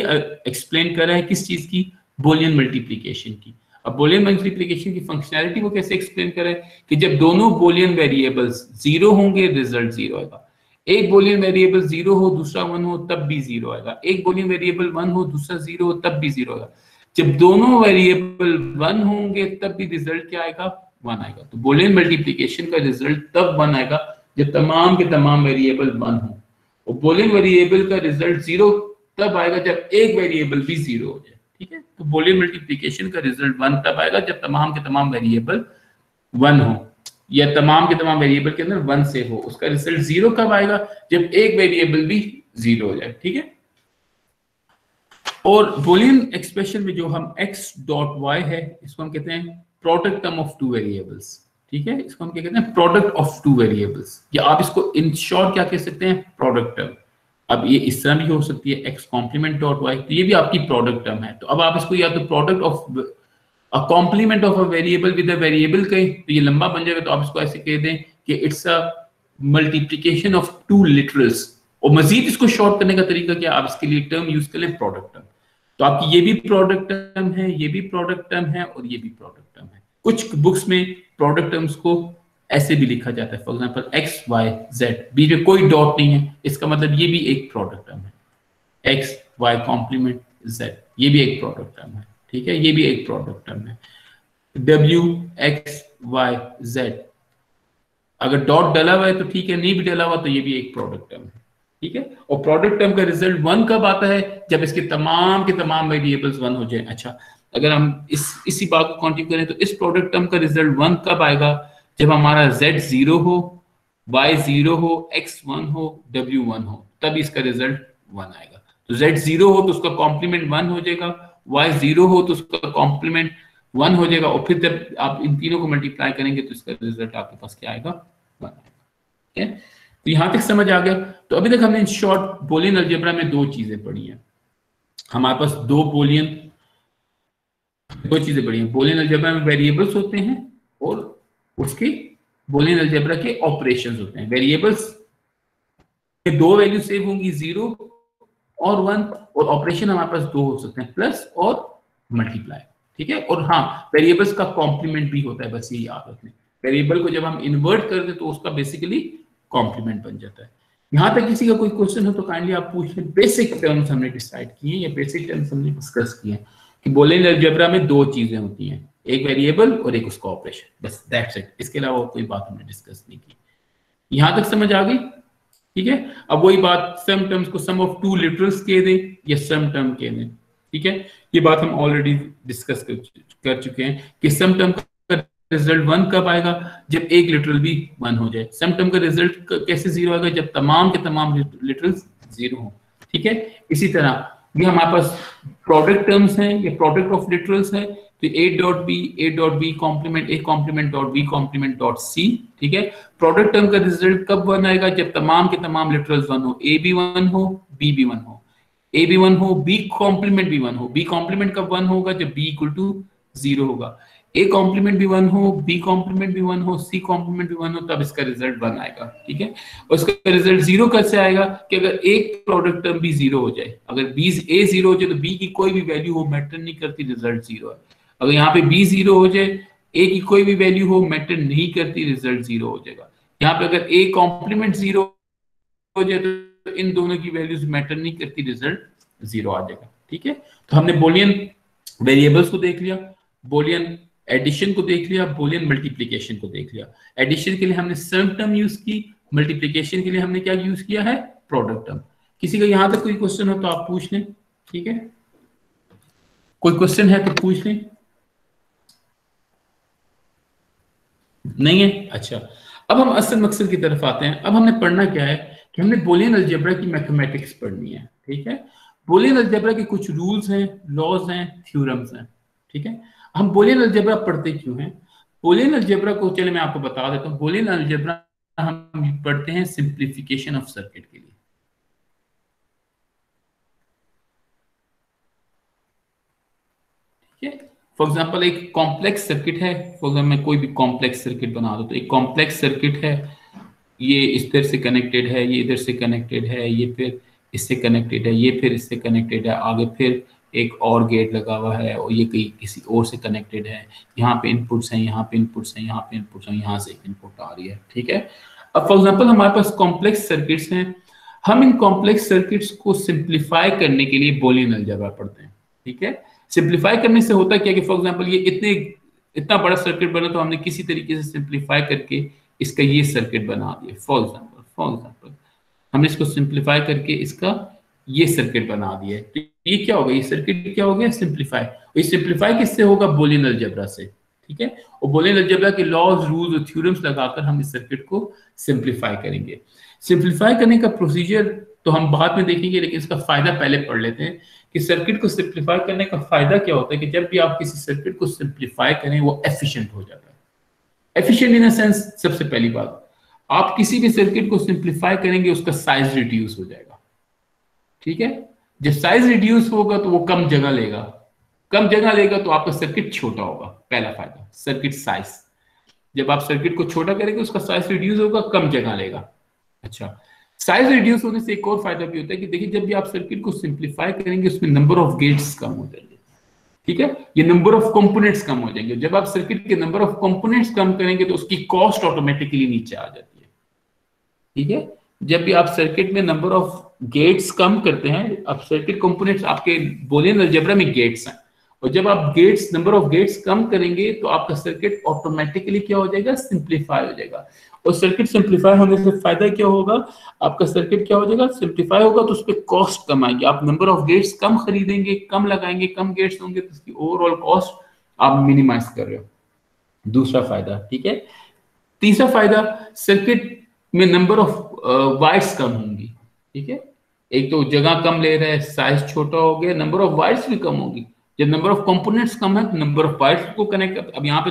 एक्सप्लेन कर रहा है किस चीज की, बूलियन मल्टीप्लिकेशन की। अब बूलियन मल्टीप्लिकेशन की फंक्शनैलिटी वो कैसे एक्सप्लेन कर रहा है कि जब दोनों बूलियन वेरिएबल्स 0 होंगे रिजल्ट 0 आएगा। एक बूलियन वेरिएबल 0 हो दूसरा 1 हो तब भी 0 आएगा। एक बूलियन वेरिएबल 1 हो दूसरा 0 हो तब भी 0 आएगा। जब दोनों वेरिएबल 1 होंगे तब भी रिजल्ट क्या आएगा, 1 आएगा। तो बूलियन मल्टीप्लिकेशन का रिजल्ट तब 1 आएगा जब तमाम के तमाम वेरिएबल 1 हो, और बूलियन वेरिएबल का रिजल्ट 0 तब आएगा जब एक वेरिएबल भी 0 हो जाए, ठीक है। तो बूलियन मल्टीप्लिकेशन का रिजल्ट 1 तब आएगा जब तमाम के तमाम वेरिएबल 1 हो, या तमाम के तमाम वेरिएबल के अंदर 1 से हो। उसका रिजल्ट 0 कब आएगा, जब एक वेरिएबल भी 0 हो जाए, ठीक है। और बूलियन एक्सप्रेशन में जो हम x डॉट y है इसको हम कहते हैं product term of two variables, ठीक है। इसको हम क्या कहते हैं, प्रोडक्ट ऑफ टू वेरिएबल्स, या आप इसको इन शॉर्ट क्या कह सकते हैं, प्रोडक्ट टर्म। अब ये इस तरह भी हो सकती है x कॉम्प्लीमेंट डॉट y, तो ये भी आपकी प्रोडक्ट टर्म है। तो अब आप इसको या तो product of a complement of a variable with a variable कहें तो ये लंबा बन जाएगा, तो आप इसको ऐसे कह दें कि it's a multiplication of two literals. और मजीद इसको शॉर्ट करने का तरीका क्या, आप इसके लिए टर्म यूज कर लें प्रोडक्ट टर्म। तो आपकी ये भी प्रोडक्ट टर्म है, ये भी प्रोडक्ट टर्म है और ये भी प्रोडक्ट टर्म है। कुछ बुक्स में प्रोडक्ट टर्म्स को ऐसे भी लिखा जाता है, for example x y z, बीच में कोई डॉट नहीं है, इसका मतलब ये भी एक प्रोडक्ट टर्म है। x y कॉम्प्लीमेंट z, ये भी एक प्रोडक्ट टर्म है, ठीक है, ये भी एक प्रोडक्ट टर्म है। w x y z, अगर डॉट डला हुआ है तो ठीक है, नहीं भी डला हुआ तो ये भी एक प्रोडक्ट टर्म है, ठीक है। और प्रोडक्ट टर्म का रिजल्ट 1 कब आता है, जब इसके तमाम के तमाम वेरिएबल्स 1 हो जाए। अच्छा, अगर हम इसी बात को कंटिन्यू करें तो इस प्रोडक्ट टर्म का रिजल्ट 1 कब आएगा, जब हमारा z 0 हो, y 0 हो, x 1 हो, w 1 हो, तब इसका रिजल्ट 1 आएगा। तो z 0 हो तो उसका कॉम्प्लीमेंट 1 हो जाएगा, y 0 हो तो उसका कॉम्प्लीमेंट 1 हो जाएगा, और फिर जब आप इन तीनों को मल्टीप्लाई करेंगे तो इसका रिजल्ट आपके पास क्या आएगा, 1 आएगा, ठीक है। तो यहां तक समझ आ गया। तो अभी तक हमने इन शॉर्ट बूलियन अलजेब्रा में दो चीजें पढ़ी हैं। हमारे पास दो चीजें पढ़ी हैं। बूलियन अलजेब्रा में वेरिएबल्स होते हैं और उसके बूलियन अलजेब्रा के ऑपरेशंस होते हैं। वेरिएबल्स के दो वैल्यू सेव होंगी, 0 और 1, और ऑपरेशन हमारे पास दो हो सकते हैं, प्लस और मल्टीप्लाई, ठीक है। और हाँ, वेरिएबल्स का कॉम्प्लीमेंट भी होता है, बस ये याद रखना। वेरिएबल को जब हम इन्वर्ट कर दें तो उसका बेसिकली कॉम्प्लीमेंट बन जाता है। यहां तक किसी का कोई क्वेश्चन हो तो काइंडली आप पूछ लें। बेसिक टर्म्स हमने डिसाइड किए या बेसिक टर्म्स हमने डिस्कस किए कि बूलियन अलजेब्रा में दो चीजें होती हैं, एक वेरिएबल और एक उसका ऑपरेशन, बस दैट्स इट। इसके अलावा कोई बात हमने डिस्कस नहीं की। यहां तक समझ आ गई, ठीक है। अब वही बात, सम टर्म्स को सम ऑफ टू लिटरल्स कह दें या सम टर्म कह दें, ठीक है। ये बात हम ऑलरेडी डिस्कस कर चुके हैं कि सम टर्म का रिजल्ट 1 कब आएगा, जब एक लिटरल भी 1 हो जाए। सम टर्म का रिजल्ट कैसे 0 आएगा, जब तमाम के तमाम लिटरल्स 0 हो, ठीक है। इसी तरह ये हमारे पास प्रोडक्ट टर्म्स हैं, ये प्रोडक्ट ऑफ लिटरल्स है, तो a dot b complement a complement dot b complement dot c, ठीक है। प्रोडक्ट टर्म का रिजल्ट कब 1 आएगा, जब तमाम के तमाम लिटरल्स 1 हो, a भी 1 हो, b भी 1 हो, a भी 1 हो, b कॉम्प्लीमेंट भी 1 हो। b कॉम्प्लीमेंट कब 1 होगा, जब b इक्वल टू 0 होगा। a कॉम्प्लीमेंट भी 1 हो, b कॉम्प्लीमेंट भी 1 हो, c कॉम्प्लीमेंट भी 1 हो, तब इसका रिजल्ट 1 आएगा, ठीक है। और इसका रिजल्ट 0 कैसे आएगा कि अगर एक प्रोडक्ट टर्म भी 0 हो जाए, अगर b a 0 हो जाए तो b की कोई भी वैल्यू हो मैटर नहीं करती, रिजल्ट 0 है। अगर यहाँ पे b 0 हो जाए, a की कोई भी वैल्यू हो मैटर नहीं करती, रिजल्ट 0 हो जाएगा। यहाँ पे अगर a कॉम्प्लीमेंट 0 हो जाए तो इन दोनों की वैल्यूज मैटर नहीं करती, रिजल्ट 0 आ जाएगा, ठीक है। तो हमने बूलियन वेरिएबल्स को देख लिया, बूलियन एडिशन को देख लिया, बूलियन मल्टीप्लिकेशन को देख लिया। एडिशन के लिए हमने सम टर्म यूज की, मल्टीप्लिकेशन के लिए हमने क्या यूज किया है, प्रोडक्ट टर्म। किसी का यहां तक कोई क्वेश्चन हो तो आप पूछ लें, ठीक है। कोई क्वेश्चन है तो पूछ लें, नहीं है? अच्छा, अब हम असल मकसद की तरफ आते हैं। अब हमने पढ़ना क्या है कि हमने बुलियन अलजेब्रा की मैथमेटिक्स पढ़नी है, ठीक है। बुलियन अलजेब्रा के कुछ रूल्स हैं, लॉज हैं, थ्योरम्स हैं, ठीक है। हम बुलियन अलजेब्रा पढ़ते क्यों हैं? बुलियन अलजेब्रा को चले मैं आपको बता देता हूँ। बुलियन अलजेब्रा हम पढ़ते हैं सिंप्लीफिकेशन ऑफ सर्किट के लिए, ठीक है। फॉर एग्जांपल एक कॉम्प्लेक्स सर्किट है, फॉर एग्जांपल मैं कोई भी कॉम्प्लेक्स सर्किट बना दूं, तो एक कॉम्प्लेक्स सर्किट है, ये इस तरह से कनेक्टेड है, ये इधर से कनेक्टेड है, ये फिर इससे कनेक्टेड है, ये फिर इससे कनेक्टेड है, आगे फिर एक और गेट लगा हुआ है और ये कहीं किसी और से कनेक्टेड है, यहाँ पे इनपुट्स हैं, यहाँ पे इनपुट्स हैं, यहाँ पे इनपुट्स हैं, यहाँ से एक इनपुट आ रही है, ठीक है। अब फॉर एग्जांपल हमारे पास कॉम्प्लेक्स सर्किट्स हैं, हम इन कॉम्प्लेक्स सर्किट्स को सिंप्लीफाई करने के लिए बुलियन अलजेब्रा पढ़ते हैं, ठीक है। सिंप्लीफाई करने से होता क्या कि फॉर एग्जांपल ये इतना बड़ा सर्किट बना, तो हमने किसी तरीके से सिंप्लीफाई करके इसका ये सर्किट बना दिया। फॉर एग्जांपल हमने इसको सिंप्लीफाई करके इसका ये सर्किट बना दिया है, तो ये क्या होगा, ये सर्किट क्या हो गया, सिंप्लीफाई। ये सिंप्लीफाई किससे होगा, बुलियन अलजेब्रा से, ठीक है। और बुलियन अलजेब्रा के लॉज, रूल्स और थ्योरम्स लगाकर हम इस सर्किट को सिंप्लीफाई करेंगे। सिंप्लीफाई करने का प्रोसीजर तो हम बाद में देखेंगे, लेकिन इसका फायदा पहले पढ़ लेते हैं कि सर्किट को सिंप्लीफाई करने का फायदा क्या होता है। कि जब भी आप किसी सर्किट को सिंप्लीफाई करें, वो एफिशिएंट हो जाता है। एफिशिएंट इन द सेंस, सबसे पहली बात, आप किसी भी सर्किट को सिंप्लीफाई करेंगे, उसका साइज रिड्यूस हो जाएगा, ठीक है। जब साइज रिड्यूस होगा तो वो कम जगह लेगा, कम जगह लेगा तो आपका सर्किट छोटा होगा, पहला फायदा सर्किट साइज। जब आप सर्किट को छोटा करेंगे, उसका साइज रिड्यूस होगा, कम जगह लेगा। अच्छा, साइज रिड्यूस होने से एक और फायदा भी होता है कि देखिए, जब भी आप सर्किट को सिंप्लीफाई करेंगे, उसमें नंबर ऑफ गेट्स कम हो जाएंगे, ठीक है। ये नंबर ऑफ कंपोनेंट्स कम हो जाएंगे। जब आप सर्किट के नंबर ऑफ कंपोनेंट्स कम करेंगे, तो उसकी कॉस्ट ऑटोमेटिकली नीचे आ जाती है, ठीक है। जब भी आप सर्किट में नंबर ऑफ गेट्स कम करते हैं, अब सर्किट कंपोनेंट्स आपके बुलियन अलजेब्रा में गेट्स हैं, और जब आप गेट्स, नंबर ऑफ गेट्स कम करेंगे, तो आपका सर्किट ऑटोमेटिकली क्या हो जाएगा, सिंप्लीफाई हो जाएगा। और सर्किट सिंप्लीफाई होने से फायदा क्या होगा, आपका सर्किट क्या हो जाएगा, सिंप्लीफाई होगा, तो उस पर कॉस्ट कम आएगी। आप नंबर ऑफ गेट्स कम खरीदेंगे, कम लगाएंगे, कम गेट्स होंगे, तो उसकी ओवरऑल कॉस्ट आप मिनिमाइज कर रहे हो, दूसरा फायदा, ठीक है। तीसरा फायदा, सर्किट में नंबर ऑफ वायर्स कम होंगी, ठीक है। एक तो जगह कम ले रहा है, साइज छोटा हो गया, नंबर ऑफ वायर्स भी कम होगी। जब नंबर ऑफ कंपोनेंट्स कम है, तो नंबर ऑफ वायर्स को कनेक्ट, अब यहाँ पे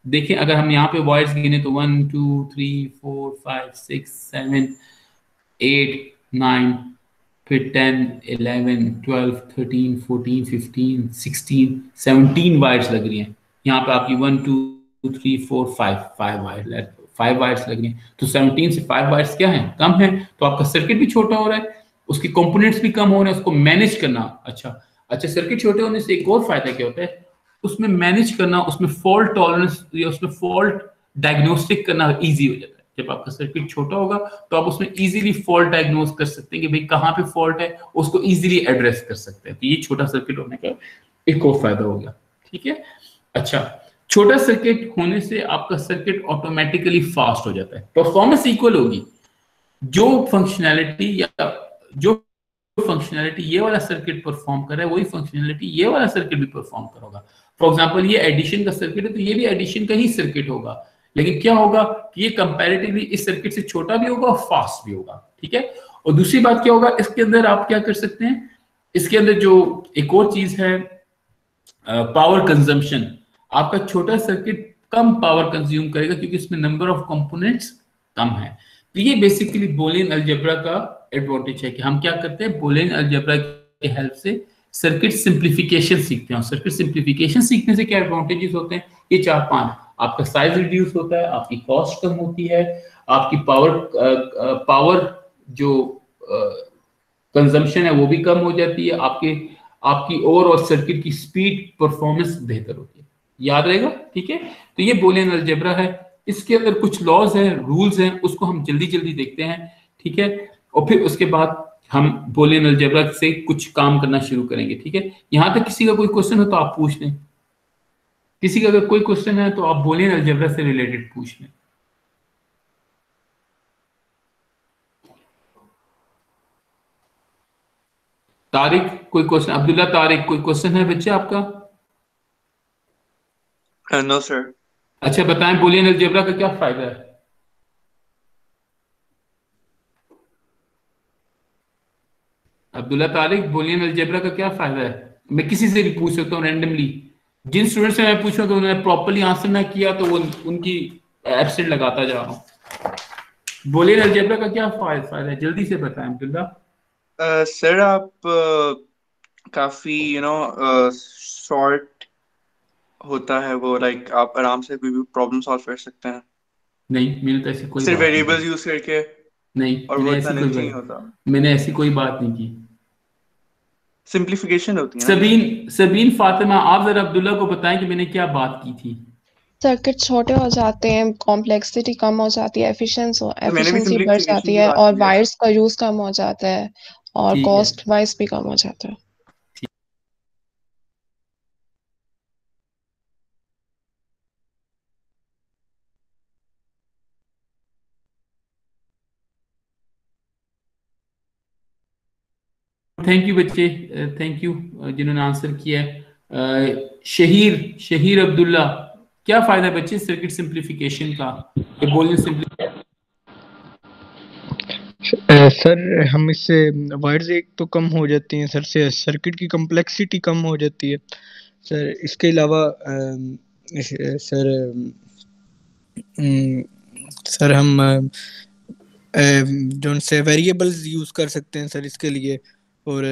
देखें अगर हम यहाँ पे वायर्स गिने, तो 1 2 3 4 5 6 7 8 9, फिर 10 11 12 13 14 15 16 17 वायर्स लग रही हैं। यहाँ पे आपकी 1 2 3 4 5 वायर्स लग रही हैं, तो 17 से 5 वायर्स क्या है, कम है, तो आपका सर्किट भी छोटा हो रहा है, उसके कंपोनेंट्स भी कम हो रहे हैं, उसको मैनेज करना। अच्छा, सर्किट छोटे होने से एक और फायदा क्या होता है, उसमें मैनेज करना, उसमें फॉल्ट टॉलरेंस या उसमें फॉल्ट डायग्नोस्टिक करना इजी हो जाता है। जब आपका सर्किट छोटा होगा, तो आप उसमें इजीली फॉल्ट डायग्नोस कर सकते हैं कि भाई कहाँ पे फॉल्ट है, उसको इजीली एड्रेस कर सकते हैं। तो ये छोटा सर्किट होने का एक और फायदा हो गया, ठीक है। अच्छा, छोटा सर्किट होने से आपका सर्किट ऑटोमेटिकली फास्ट हो जाता है, परफॉर्मेंस इक्वल होगी। जो फंक्शनैलिटी ये वाला सर्किट परफॉर्म कर रहा है, वही फंक्शनैलिटी ये वाला सर्किट भी परफॉर्म करेगा। फॉर एग्जांपल ये एडिशन का सर्किट है, तो ये भी एडिशन का ही सर्किट होगा, लेकिन क्या होगा कि ये कंपैरेटिवली इस सर्किट से छोटा भी होगा और फास्ट भी होगा, ठीक है। और दूसरी बात क्या होगा, इसके अंदर आप क्या कर सकते हैं, इसके अंदर जो एक और चीज है, पावर कंजम्पशन। आपका छोटा सर्किट कम पावर कंज्यूम करेगा, क्योंकि इसमें नंबर ऑफ कंपोनेंट्स कम है। तो ये बेसिकली बुलियन अलजेब्रा का एडवांटेज है कि हम क्या करते हैं, बुलियन अलजेब्रा की हेल्प से सर्किट सिंप्लीफिकेशन सीखते हैं। सर्किट सिंप्लीफिकेशन सीखने से क्या एडवांटेजेस होते हैं, ये 4-5, आपका साइज रिड्यूस होता है, आपकी कॉस्ट कम होती है, आपकी पावर जो कंजम्पशन है वो भी कम हो जाती है, आपकी ओवरऑल सर्किट की स्पीड परफॉर्मेंस बेहतर होती है। याद रहेगा, ठीक है। तो ये बुलियन अलजेब्रा है, इसके अंदर कुछ लॉज हैं, रूल्स हैं, उसको हम जल्दी जल्दी देखते हैं, ठीक है। और फिर उसके बाद हम बुलियन अलजेब्रा से कुछ काम करना शुरू करेंगे, ठीक है। यहां तक किसी का कोई क्वेश्चन हो तो आप पूछ लें, किसी का अगर कोई क्वेश्चन है तो आप बुलियन अलजेब्रा से रिलेटेड पूछ लें। तारिक कोई क्वेश्चन, अब्दुल्ला तारिक कोई क्वेश्चन है बच्चे आपका? No sir. अच्छा बताएं, बुलियन अलजेब्रा का क्या फायदा है? अब्दुल्ला तारिक, बूलियन अलजेब्रा का क्या फायदा है? मैं किसी से भी पूछ सकता हूँ रैंडमली। जिन स्टूडेंट से मैं पूछूं कि उन्होंने प्रॉपर्ली आंसर ना किया तो वो उनकी एब्सेंट लगाता जा रहा हूँ। बूलियन अलजेब्रा का क्या फायदा है, जल्दी से बताएं अब्दुल्ला। सर आप काफी शॉर्ट होता है वो, लाइक आप आराम से कोई भी प्रॉब्लम सॉल्व कर सकते हैं नहीं, मैंने तो ऐसी कोई सिर्फ बात नहीं वेरिएबल्स की। यूज करके, नहीं, और वो मैंने इतना ऐसी कोई लेंथी नहीं होता। बात मैंने ऐसी कोई बात नहीं की। सिंप्लीफिकेशन होती है ना। सबीन सबीन फातिमा, आप जरा अब्दुल्ला को बताएं कि मैंने क्या बात की थी। सर्किट छोटे हो जाते हैं, कॉम्प्लेक्सिटी कम हो जाती है, तो मैंने भी एफिशिएंसी बढ़ सिंप्लीफिकेशन जाती की है बात और की है। वायर्स का यूज कम हो जाता है और ठीक है, कॉस्ट वाइज भी कम हो जाता है। थैंक यू बच्चे, थैंक यू जिन्होंने आंसर किया है। शहीर शहीर अब्दुल्ला, क्या फायदा है बच्चे सर्किट सिंप्लीफिकेशन का? ये बोलिए सिंपली। सर हम इससे वायर्स एक तो कम हो जाती हैं सर, से सर्किट की कम्प्लेक्सिटी कम हो जाती है सर। इसके अलावा सर सर हम जो से वेरिएबल्स यूज कर सकते हैं सर इसके लिए। और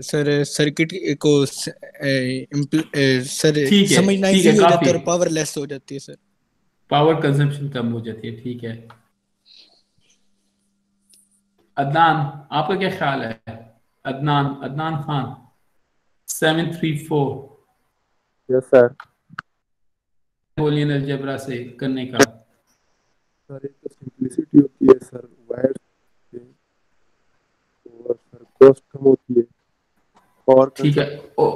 सर सर्किट को सर ठीक है, समझना ठीक है, इजी हो जाता काफी। है और पावर लेस हो जाती है सर। पावर कंजम्पशन कम हो जाती है, ठीक है। अदनान, आपका क्या ख्याल है? Adnan Adnan Khan 734, yes sir. Boolean algebra से करने का। सर एक तो सिंप्लिसिटी होती है सर वायर से, और सर कॉस्ट कम होती है और ठीक है, ओ,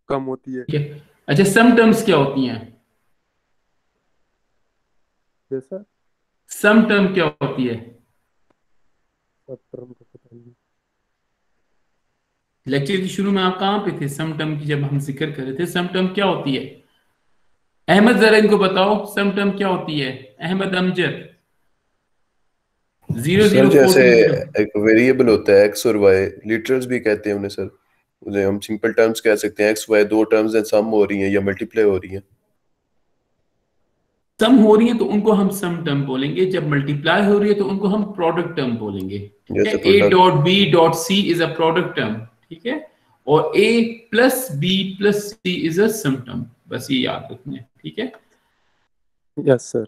कम होती है। ठीक है। अच्छा, सम टर्म्स क्या होती हैं? Yes sir. सम टर्म क्या होती है? सब टर्म का पता नहीं। लेक्चर के शुरू में आप कहाँ पे थे? सम टर्म की जब हम जिक्र कर रहे थे, सम टर्म क्या होती है? अहमद जरा इनको बताओ, सम टर्म क्या होती है? अहमद अमजद, सर जैसे 00420। एक वेरिएबल होता है एक्स और वाई, लिटरल्स भी कहते हैं उन्हें सर। उन्हें हम सिंपल टर्म्स कह सकते हैं, एक्स वाई दो टर्म्स हैं, सम हो रही हैं या मल्टीप्लाई हो रही हैं। सम हो रही है तो उनको हम सम टर्म बोलेंगे, जब मल्टीप्लाई हो रही है तो उनको हम प्रोडक्ट टर्म बोलेंगे। जैसे A product. Dot B dot C is a product term, ठीक है। और A plus B plus C is a sum term, बस ये याद रखना है, ठीक है। Yes sir.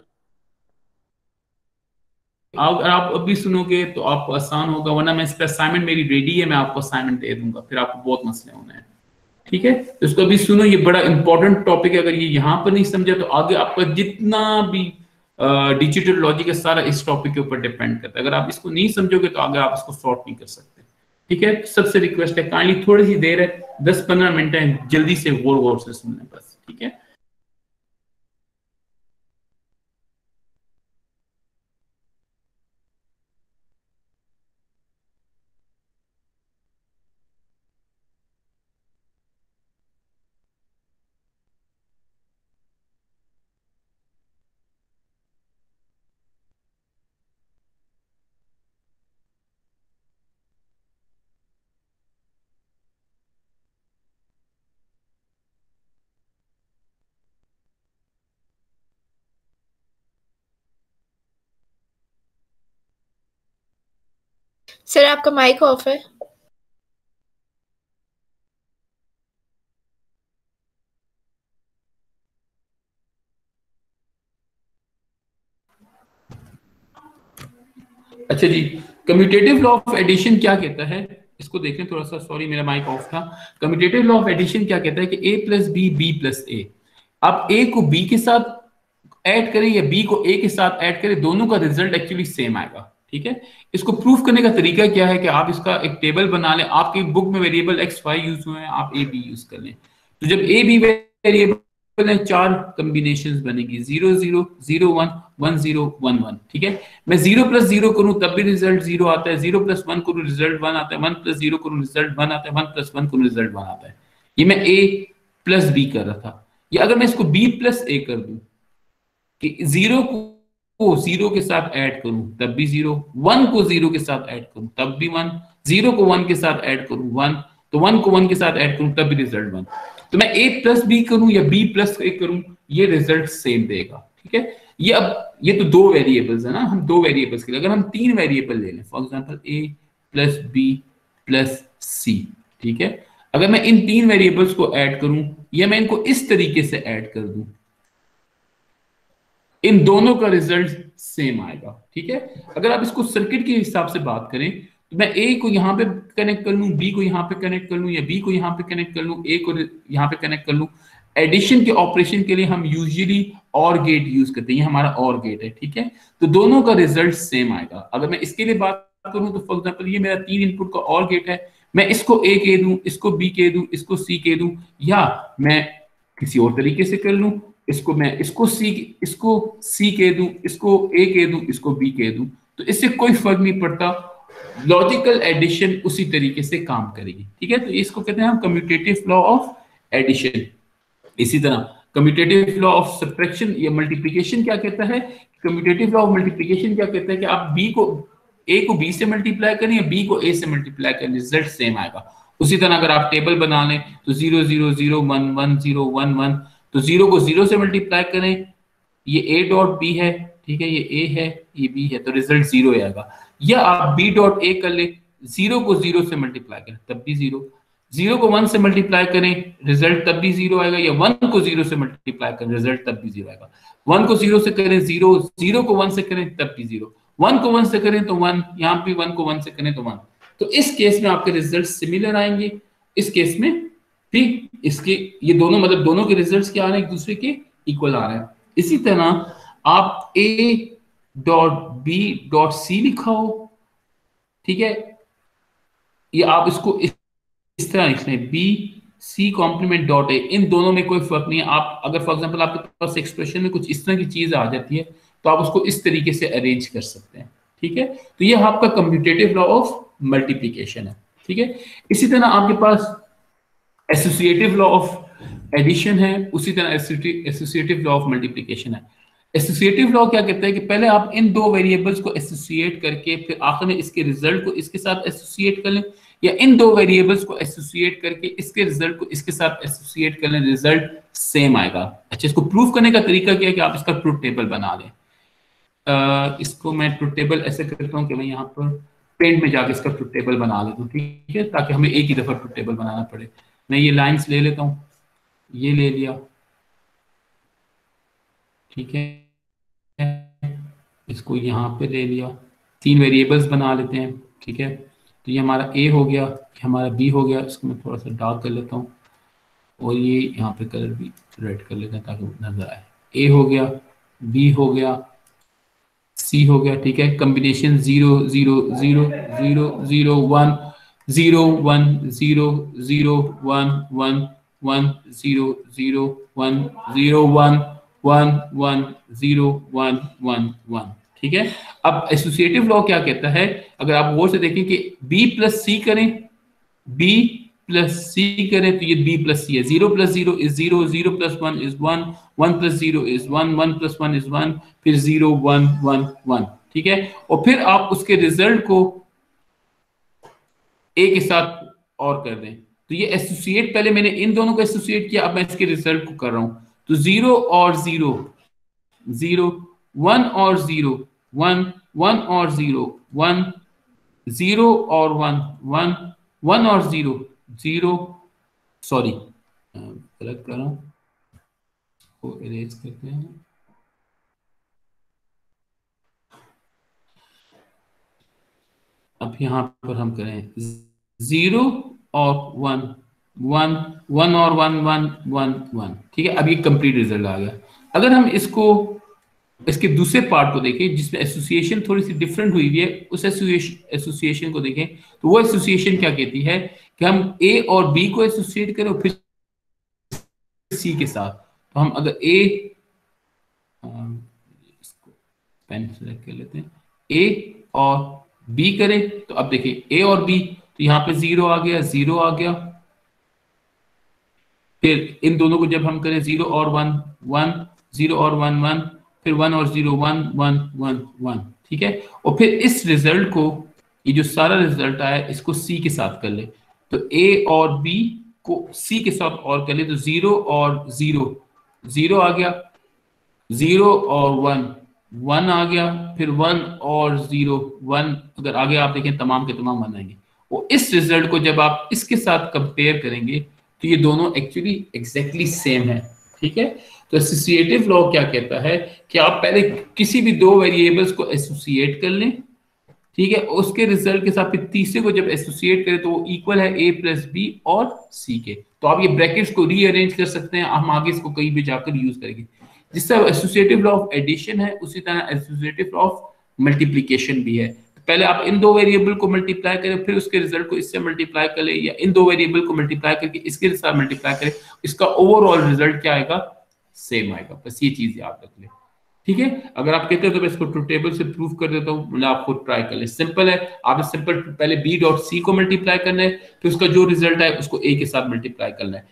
अगर आप अभी सुनोगे तो आपको आसान होगा, वरना मैं इस पर असाइनमेंट मेरी रेडी है, मैं आपको असाइनमेंट दे दूंगा, फिर आपको बहुत मसले होने हैं, ठीक है। तो इसको अभी सुनो, ये बड़ा इंपॉर्टेंट टॉपिक है। अगर ये यहाँ पर नहीं समझा तो आगे आपका जितना भी डिजिटल लॉजिक है सारा इस टॉपिक के ऊपर डिपेंड करता है। अगर आप इसको नहीं समझोगे तो आगे आप इसको सॉर्ट नहीं कर सकते, ठीक है। सबसे रिक्वेस्ट है, काइंडली थोड़ी सी देर है, 10-15 मिनट है, जल्दी से गौर गौर से सुनने बस, ठीक है। सर आपका माइक ऑफ है। अच्छा जी, कम्यूटेटिव लॉ ऑफ एडिशन क्या कहता है, इसको देखें थोड़ा सा। सॉरी मेरा माइक ऑफ था। कम्यूटेटिव लॉ ऑफ एडिशन क्या कहता है कि a plus B B plus A. आप a को b के साथ ऐड करें या b को a के साथ ऐड करें, दोनों का रिजल्ट एक्चुअली सेम आएगा, ठीक है। इसको प्रूफ करने का तरीका क्या है कि आप इसका एक टेबल बना लें। आपकी बुक में वेरिएबल एक्स वाई यूज हुए हैं, आप a b यूज कर लें। तो जब a b वेरिएबल है, 4 कॉम्बिनेशंस बनेगी, 0 0 0 1 1 0 1 1, ठीक है। मैं 0 प्लस 0 करूं तब भी रिजल्ट 0 आता है, 0 प्लस 1 करूं रिजल्ट 1 आता है, 1 प्लस 0 करूं रिजल्ट 1 आता है, 1 प्लस 1 करूं रिजल्ट 1 आता है। ये मैं a प्लस b कर रहा था। या अगर मैं इसको b प्लस a कर दूं कि 0 को को 0 के साथ ऐड करूं तब भी 0, 1 को 0 के साथ ऐड करूं तब भी 1, 0 को 1 के साथ ऐड करूं 1, तो 1 को 1 के साथ ऐड करूं तब भी रिजल्ट 1। तो मैं a प्लस बी करूं या b प्लस a करूं, ये रिजल्ट सेम देगा। ठीक है, ये तो 2 वेरिएबल्स है ना, हम 2 वेरिएबल्स के लिए अगर हम 3 वेरिएबल ले लें, for example a plus b plus c, ठीक है, अगर मैं इन 3 वेरिएबल्स को ऐड करूं या मैं इनको इस तरीके से ऐड कर दूं, इन दोनों का रिजल्ट सेम आएगा। ठीक है, अगर आप इसको सर्किट के हिसाब से बात करें तो मैं a को यहां पे कनेक्ट कर लूं, b को यहां पे कनेक्ट कर लूं या b को यहां पे कनेक्ट कर लूं, a को यहां पे कनेक्ट कर लूं। एडिशन के ऑपरेशन के लिए हम यूजुअली और गेट यूज करते हैं, ये हमारा और गेट है। ठीक है, तो दोनों का रिजल्ट सेम आएगा। अगर मैं इसके लिए बात करूं तो फॉर एग्जांपल ये मेरा 3 इनपुट का और गेट है, मैं इसको a कह दूं, इसको b कह दूं, इसको c कह दूं, या मैं किसी और तरीके से कर लूं, इसको c कह दूं, इसको a कह दूं, इसको b कह दूं, तो इससे कोई फर्क नहीं पड़ता, लॉजिकल एडिशन उसी तरीके से काम करेगी। ठीक है, तो इसको कहते हैं हम कम्यूटेटिव लॉ ऑफ एडिशन। इसी तरह कम्यूटेटिव लॉ ऑफ सब्ट्रैक्शन या मल्टीप्लिकेशन क्या कहता है, कम्यूटेटिव लॉ ऑफ मल्टीप्लिकेशन क्या कहता है कि आप a को b से मल्टीप्लाई करें या b को a से मल्टीप्लाई करें, रिजल्ट सेम आएगा। उसी तरह अगर आप टेबल बना लें तो 0 0 0 1 1 0 1 1, तो 0 को 0 से मल्टीप्लाई करें, ये a डॉट b है, ठीक है, ये a है, ये b है, तो रिजल्ट 0 आएगा। या आप b डॉट a कर ले, 0 को 0 से मल्टीप्लाई करें तब भी 0, 0 को 1 से मल्टीप्लाई करें रिजल्ट तब भी 0 आएगा, या 1 को 0 से मल्टीप्लाई करें रिजल्ट तब भी 0 आएगा। 1 को 0 से करें 0, 0 को 1 से करें तब भी 0, 1 को 1 से करें तो 1, यहाँ पे 1 को 1 से करें तो 1। तो इस केस में आपके रिजल्ट सिमिलर आएंगे, इस केस में भी इसके ये दोनों मतलब दोनों के रिजल्ट्स क्या आ रहे हैं, एक दूसरे के इक्वल आ रहे हैं। इसी तरह आप a dot b dot c लिखा हो, ठीक है, ये आप इसको इस तरह लिख लें, b c complement dot a, इन दोनों में कोई फर्क नहीं है। आप अगर फॉर एग्जांपल आपके पास एक्सप्रेशन में कुछ इस तरह की चीज आ जाती है तो आप उसको इस तरीके से अरेंज कर सकते हैं। ठीक है, तो ये आपका कम्यूटेटिव लॉ ऑफ मल्टीप्लिकेशन है। ठीक है, इसी तरह आपके पास एसोसिएटिव लॉ ऑफ एडिशन है, उसी तरह एसोसिएटिव लॉ ऑफ मल्टीप्लिकेशन है। एसोसिएटिव लॉ क्या कहता है कि पहले आप इन 2 वेरिएबल्स को एसोसिएट करके फिर आखिर में इसके रिजल्ट को इसके साथ एसोसिएट कर लें, या इन 2 वेरिएबल्स को एसोसिएट करके इसके रिजल्ट को इसके साथ एसोसिएट कर लें, रिजल्ट सेम आएगा। अच्छा, इसको प्रूव करने का तरीका क्या है कि आप इसका ट्रुथ टेबल बना लें। इसको मैं ट्रुथ टेबल ऐसे करता हूँ कि मैं यहाँ पर पेंट में जाके इसका ट्रुथ टेबल बना लेता हूँ, ठीक है, ताकि हमें एक ही दफा ट्रुथ टेबल बनाना पड़े। मैं ये लाइंस ले लेता हूँ, ये ले लिया, ठीक है, इसको यहाँ पे ले लिया, 3 वेरिएबल्स बना लेते हैं। ठीक है, तो ये हमारा a हो गया, ये हमारा b हो गया, इसको मैं थोड़ा सा डार्क कर लेता हूँ और ये यहाँ पे कलर भी रेड कर लेते हैं ताकि नजर आए। a हो गया, b हो गया, c हो गया। ठीक है, कॉम्बिनेशन 0 0 0 0 0 1 0 1 0 0 1 1 1 0 0 1 0 1 1 1 0 1 1 1। ठीक है, अब एसोसिएटिव लॉ क्या कहता है, अगर आप गौर से देखें कि b प्लस c करें, b प्लस c करें तो ये b प्लस c है। 0 plus 0 is 0, 0 plus 1 is 1, 1 plus 0 is 1, 1 plus 1 is 1, फिर 0 1 1 1। ठीक है, और फिर आप उसके रिजल्ट को a के साथ और कर दें, तो ये एसोसिएट, पहले मैंने इन दोनों को एसोसिएट किया, अब मैं इसके रिजल्ट को कर रहा हूं, तो 0 और 0 0, 1 और 0 1, 1 और 0 1, 0 और 1 1, 1 और 0 0, सॉरी गलत कर रहा हूं, को इरेज करते हैं। अब यहां पर हम करें 0 और 1 1, 1 और 1 1 1 1। ठीक है, अब ये कंप्लीट रिजल्ट आ गया। अगर हम इसके दूसरे पार्ट को देखें जिसमें एसोसिएशन थोड़ी सी डिफरेंट हुई है, उस एसोसिएशन को देखें, तो वो एसोसिएशन क्या कहती है कि हम a और b को एसोसिएट करें और फिर c के साथ। तो हम अगर इसको पेन सेलेक्ट कर लेते हैं, a और b करें, तो अब देखिए a और b, तो यहाँ पे 0 आ गया, 0 आ गया, फिर इन दोनों को जब हम करें 0 और 1 1, 0 और 1 1, फिर 1 और 0, 1 1 1 1, ठीक है। और फिर इस रिजल्ट को, ये जो सारा रिजल्ट आया इसको सी के साथ कर ले, तो ए और बी को सी के साथ और कर ले, तो 0 और 0 0 आ गया, 0 और 1 1 आ गया, फिर 1 और 0 1, अगर आगे आप देखें तमाम के तमाम 1 आएंगे। और इस रिजल्ट को जब आप इसके साथ कंपेयर करेंगे तो ये दोनों एक्चुअली एग्जैक्टली सेम है, ठीक है। तो एसोसिएटिव लॉ क्या कहता है कि आप पहले किसी भी दो वेरिएबल्स को एसोसिएट कर लें, ठीक है, उसके रिजल्ट के साथ फिर तीसरे को जब एसोसिएट करें तो वो इक्वल है ए प्लस बी और सी के। तो आप ये ब्रैकेट्स को रीअरेंज कर सकते हैं, हम आगे इसको कहीं भी जाकर यूज करेंगे। जिस तरह एसोसिएटिव लॉ ऑफ एडिशन है उसी तरह एसोसिएटिव लॉ ऑफ मल्टीप्लिकेशन भी है। पहले आप इन दो वेरिएबल को मल्टीप्लाई करें, फिर उसके रिजल्ट को इससे मल्टीप्लाई करें, या इन दो वेरिएबल को मल्टीप्लाई करके इसके साथ मल्टीप्लाई करें, इसका ओवरऑल रिजल्ट क्या आएगा, सेम आएगा। बस ये चीज याद रख लें, ठीक है। अगर आप कहते हो तो मैं इसको ट्रूथ टेबल से प्रूव कर देता हूँ, मतलब आप खुद ट्राई कर ले, सिंपल है। आपने सिंपल पहले बी डॉट सी को मल्टीप्लाई करना है, फिर उसका जो रिजल्ट है उसको ए के साथ मल्टीप्लाई करना है।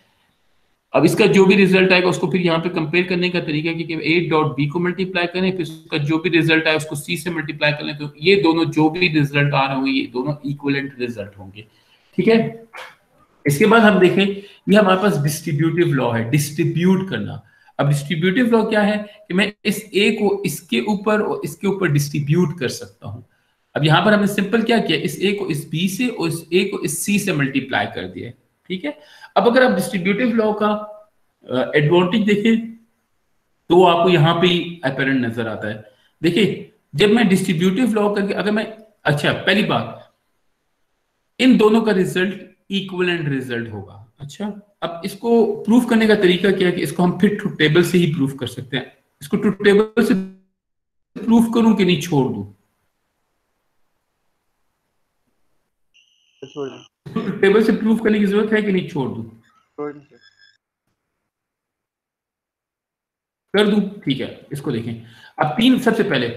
अब इसका जो भी रिजल्ट आएगा उसको फिर यहाँ पे कंपेयर करने का तरीका है कि ए डॉट बी को मल्टीप्लाई करें, फिर उसका जो भी रिजल्ट आए उसको सी से मल्टीप्लाई कर लें, तो ये दोनों जो भी रिजल्ट आ रहे होंगे ये दोनों इक्विवेलेंट रिजल्ट होंगे, ठीक है। इसके बाद हम देखें, ये हमारे पास डिस्ट्रीब्यूटिव लॉ है, डिस्ट्रीब्यूट करना। अब डिस्ट्रीब्यूटिव लॉ क्या है कि मैं इस ए को इसके ऊपर और इसके ऊपर डिस्ट्रीब्यूट कर सकता हूं। अब यहां पर हमने सिंपल क्या किया, इस ए को इस बी से और इस ए को इस सी से मल्टीप्लाई कर दिया, ठीक है। अब अगर आप डिस्ट्रीब्यूटिव लॉ का एडवांटेज देखें तो आपको यहां पे ही अपैरेंट नजर आता है। देखिए जब मैं डिस्ट्रीब्यूटिव लॉ करके, अगर मैं, अच्छा पहली बात, इन दोनों का रिजल्ट इक्विवेलेंट रिजल्ट होगा। अच्छा, अब इसको प्रूफ करने का तरीका क्या है कि इसको हम फिर ट्रूथ टेबल से ही प्रूफ कर सकते हैं। इसको ट्रूथ टेबल से प्रूफ करूं कि नहीं छोड़ दूं? ट्रूथ टेबल से प्रूफ करने की जरूरत है कि नहीं छोड़ दूं? कर दूं, ठीक है। इसको देखें, अब तीन, सबसे पहले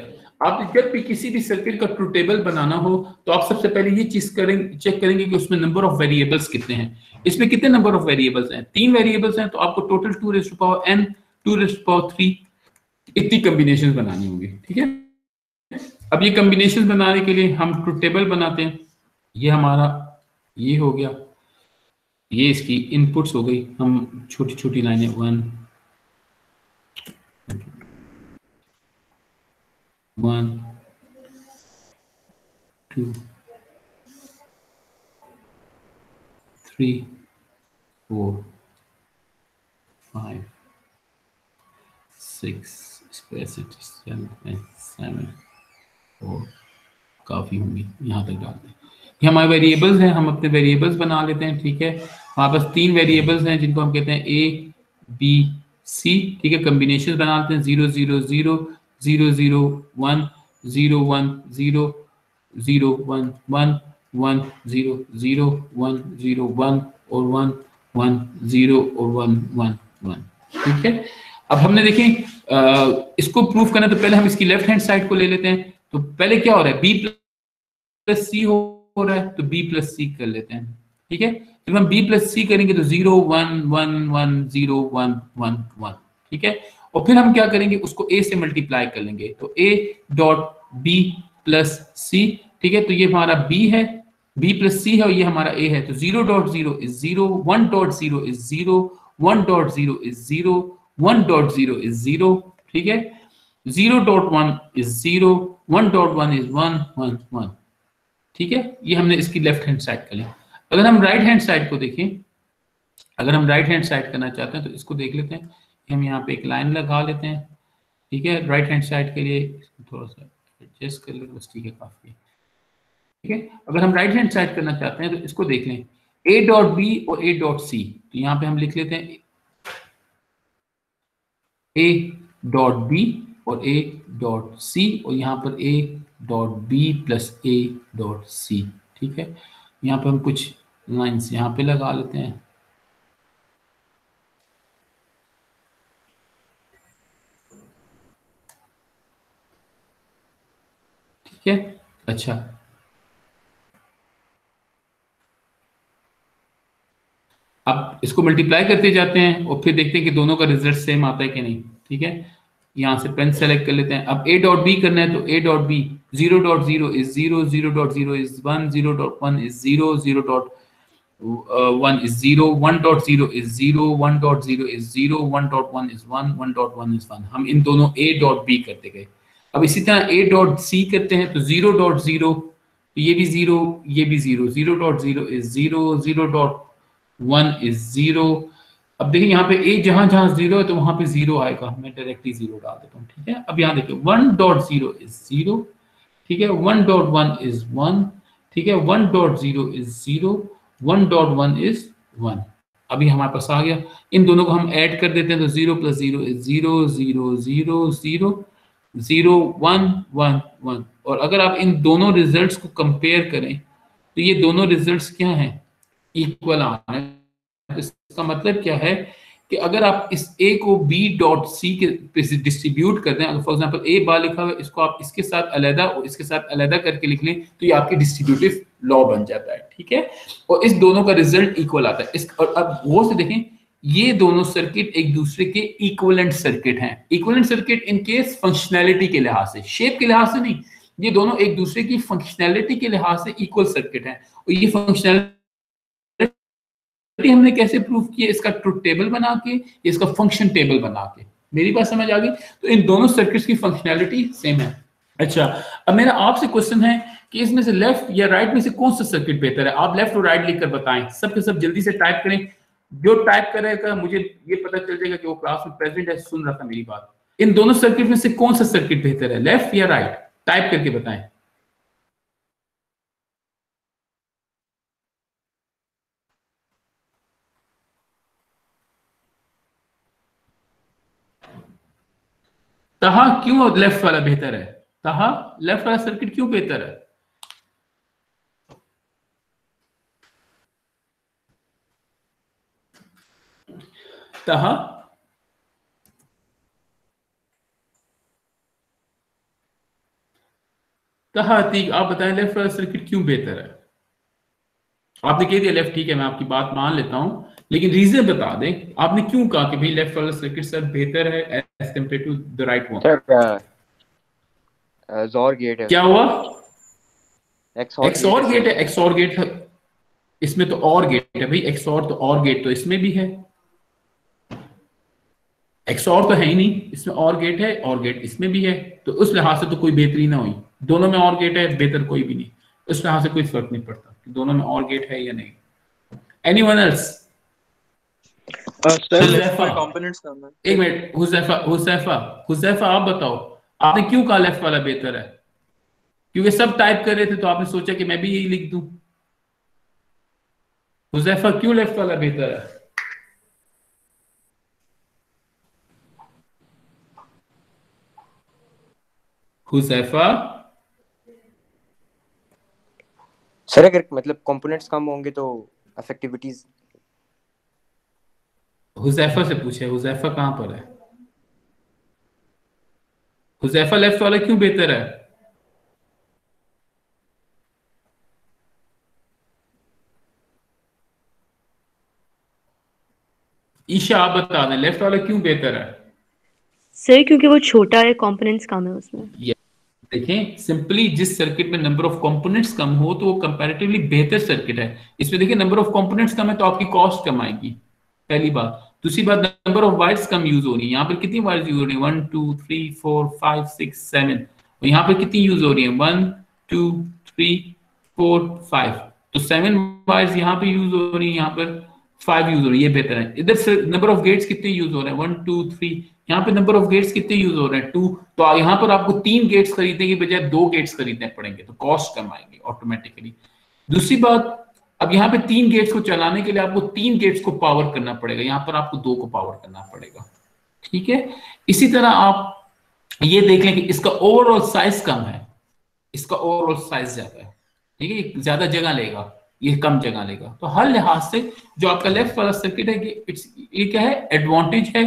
आप जब भी किसी भी सर्किट का ट्रूथ टेबल बनाना हो तो आप सबसे पहले ये चीज चेक करेंगे कि उसमें नंबर ऑफ वेरिएबल्स कितने हैं। इसमें कितने नंबर ऑफ वेरिएबल्स हैं? 3 वेरिएबल्स हैं, तो आपको total 2 raise to power n 2 raise to power 3 इतनी कॉम्बिनेशंस बनानी होंगी, ठीक है। अब ये कॉम्बिनेशंस बनाने के लिए हम ट्रूथ टेबल बनाते हैं। ये हमारा ये हो गया, ये इसकी इनपुट्स हो गई, हम छोटी छोटी लाइनें 1 1 2 3 4 5 6 7 और काफी होंगी, यहाँ तक डालते हैं। ये हमारे वेरिएबल्स हैं, हम अपने वेरिएबल्स बना लेते हैं, ठीक है। हमारे पास 3 वेरिएबल्स हैं जिनको हम कहते हैं ए बी सी, ठीक है। कॉम्बिनेशन बना लेते हैं 0 0 0 0 0 1 0 1 0 0 1 1 1 0 0 1 0 1 और 1 1 0 और 1 1 1, ठीक है। अब हमने देखें इसको प्रूफ करना, तो पहले हम इसकी लेफ्ट हैंड साइड को ले लेते हैं। तो पहले क्या हो रहा है, बी प्लस सी हो रहा है, तो बी प्लस सी कर लेते हैं, ठीक है। जब हम बी प्लस सी करेंगे तो 0 1 1 1 0 1 1 1, ठीक है। और फिर हम क्या करेंगे, उसको ए से मल्टीप्लाई कर लेंगे, तो ए डॉट बी प्लस सी, ठीक है। तो ये हमारा बी है, बी प्लस सी है, और ये हमारा ए है। तो 0 dot 0 is 0, 1 dot 0 is 0, 1 dot 0 is 0, 1 dot 0 is 0, ठीक है। 0 डॉट 1 इज 0, 1 डॉट 1 इज 1 1 1, ठीक है। ये हमने इसकी लेफ्ट हैंड साइड कर ली। अगर हम राइट हैंड साइड को देखें, अगर हम राइट हैंड साइड करना चाहते हैं तो इसको देख लेते हैं। हम यहाँ पे एक लाइन लगा लेते हैं, ठीक है। राइट हैंड साइड के लिए थोड़ा सा एडजस्ट कर लेते, बस ठीक है, काफी है, ठीक है। अगर हम राइट हैंड साइड करना चाहते हैं तो इसको देख लें, ए डॉट बी और ए डॉट सी। तो यहाँ पे हम लिख लेते हैं ए डॉट बी और ए डॉट सी, और यहाँ पर A dot B plus A dot C, ठीक है। यहाँ पे हम कुछ लाइन्स यहाँ पे लगा लेते हैं, ठीक है। अच्छा, अब इसको मल्टीप्लाई करते जाते हैं और फिर देखते हैं कि दोनों का रिजल्ट सेम आता है कि नहीं, ठीक है। यहाँ से पेन सेलेक्ट कर लेते हैं। अब a डॉट b करना है तो a dot b 0.0 is 0, 0.0 is 1, 0.1 is 0, 0.1 is 0, 1.0 is 0, 1.0 is 0, 1.1 is 1, 1.1 is 1। हम इन दोनों a डॉट b करते गए। अब इसी तरह a डॉट c करते हैं तो 0.0 तो ये भी 0, ये भी 0, 0.0 is 0, 0.1 is 0। अब देखिए यहाँ पे a जहां जहां 0 है तो वहां पे 0 आएगा, मैं डायरेक्टली 0 डाल देता हूँ, ठीक है। अब यहाँ देखिए 1.0 is 0, ठीक है, 1.1 is 1, ठीक है, 1.0 is 0, 1.1 is 1। अभी हमारे पास आ गया। इन दोनों को हम ऐड कर देते हैं तो 0 + 0 is 0, 0, 0, 0, 0, 1, 1, 1। और अगर आप इन दोनों रिजल्ट्स को कंपेयर करें तो ये दोनों रिजल्ट्स क्या हैं, इक्वल आ रहे हैं। इसका मतलब क्या है कि अगर आप इस a को b डॉट c के पे डिस्ट्रीब्यूट कर दें, अगर फॉर एग्जांपल a बार लिखा हुआ है, इसको आप इसके साथ अलग और इसके साथ अलग करके लिख लें तो ये आपकी डिस्ट्रीब्यूटिव लॉ बन जाता है, ठीक है। और इस दोनों का रिजल्ट इक्वल आता है। इस और अब वो से देखें, ये दोनों सर्किट एक दूसरे के इक्विवेलेंट सर्किट हैं। Equivalent circuit in case functionality के लिहाज से, शेप के लिहाज से नहीं, ये दोनों एक दूसरे की फंक्शनैलिटी के लिहाज से इक्वल सर्किट हैं। और ये फंक्शनैलिटी हमने कैसे प्रूव किया, इसका ट्रुथ टेबल बना के, इसका फंक्शन टेबल बना के। मेरी बात समझ आ गई? तो इन दोनों सर्किट्स की फंक्शनैलिटी सेम है। अच्छा, अब मेरा आपसे क्वेश्चन है कि इसमें से लेफ्ट या राइट में से कौन सा सर्किट बेहतर है? आप लेफ्ट और राइट लिखकर बताएं। सब के सब जल्दी से टाइप करें। जो टाइप करेगा मुझे ये पता चल जाएगा कि वो क्लास में प्रेजेंट है, सुन रहा था मेरी बात। इन दोनों सर्किट में से कौन सा सर्किट बेहतर है, लेफ्ट या राइट? टाइप करके बताएं। तहा क्यों लेफ्ट वाला बेहतर है? तहा लेफ्ट वाला सर्किट क्यों बेहतर है? तहा तहा अतीक, आप बताएं लेफ्ट वाला सर्किट क्यों बेहतर है? आपने कह दिया लेफ्ट, ठीक है, मैं आपकी बात मान लेता हूं, लेकिन रीजन बता दें आपने क्यों कहा कि भाई लेफ्ट वाला सर्किट सर बेहतर है as compare to the right one? XOR gate है। क्या हुआ? XOR गेट है। XOR गेट है, इसमें तो और गेट है भाई। XOR तो और गेट तो इसमें भी है। XOR तो है ही नहीं, इसमें और गेट है, और गेट इसमें भी है। तो उस लिहाज से तो कोई बेहतरी ना हुई। दोनों में और गेट है, बेहतर कोई भी नहीं। उस लिहाज से कोई फर्क नहीं पड़ता कि दोनों में और गेट है या नहीं। Anyone else? एक मिनट, हुज़ैफा आप बताओ, आपने क्यों कहा लेफ्ट वाला बेहतर है? क्योंकि सब टाइप कर रहे थे तो आपने सोचा कि मैं भी यही लिख दूं। हुज़ैफा क्यों लेफ्ट वाला बेहतर है? हुज़ैफा सर अगर मतलब कंपोनेंट्स कम होंगे तो इफेक्टिविटीज। हुज़ैफा से पूछे, हुज़ैफा कहां पर है? हुज़ैफा लेफ्ट वाला क्यों बेहतर है? ईशा आप बता दें, लेफ्ट वाला क्यों बेहतर है? सर क्योंकि वो छोटा है, कंपोनेंट्स कम है उसमें। देखें, सिंपली जिस सर्किट में नंबर ऑफ कंपोनेंट्स कम हो तो वो कंपैरेटिवली बेहतर सर्किट है। इसमें देखिए नंबर ऑफ कंपोनेंट्स कम है तो आपकी कॉस्ट कम आएगी, पहली बात। दूसरी बात, number of wires come use हो रही है। यहाँ पर कितनी वायर्स यूज हो रही है? 1 2 3 4 5 6 7। और यहाँ पर कितनी यूज हो रही है? 1 2 3 4 5। तो 7 वायर्स यहाँ पे यूज हो रही है, यहाँ पर 5 यूज हो रही है, ये बेहतर है। इधर से नंबर ऑफ गेट्स कितने यूज हो रहे हैं? 1 2 3। यहाँ पे नंबर ऑफ गेट्स कितने यूज हो रहे हैं? 2। तो यहाँ पर आपको 3 गेट्स खरीदने की बजाय 2 गेट्स खरीदने पड़ेंगे, तो कॉस्ट कम आएगी ऑटोमेटिकली। दूसरी बात, अब यहाँ पे 3 गेट्स को चलाने के लिए आपको 3 गेट्स को पावर करना पड़ेगा, यहाँ पर आपको 2 को पावर करना पड़ेगा, ठीक है। इसी तरह आप ये देख लें कि इसका ओवरऑल साइज कम है, इसका ओवरऑल साइज ज्यादा है, ठीक है, ज्यादा जगह लेगा, ये कम जगह लेगा। तो हर लिहाज से जो आपका लेफ्ट वाला सर्किट है कि ये क्या है? एडवांटेज है,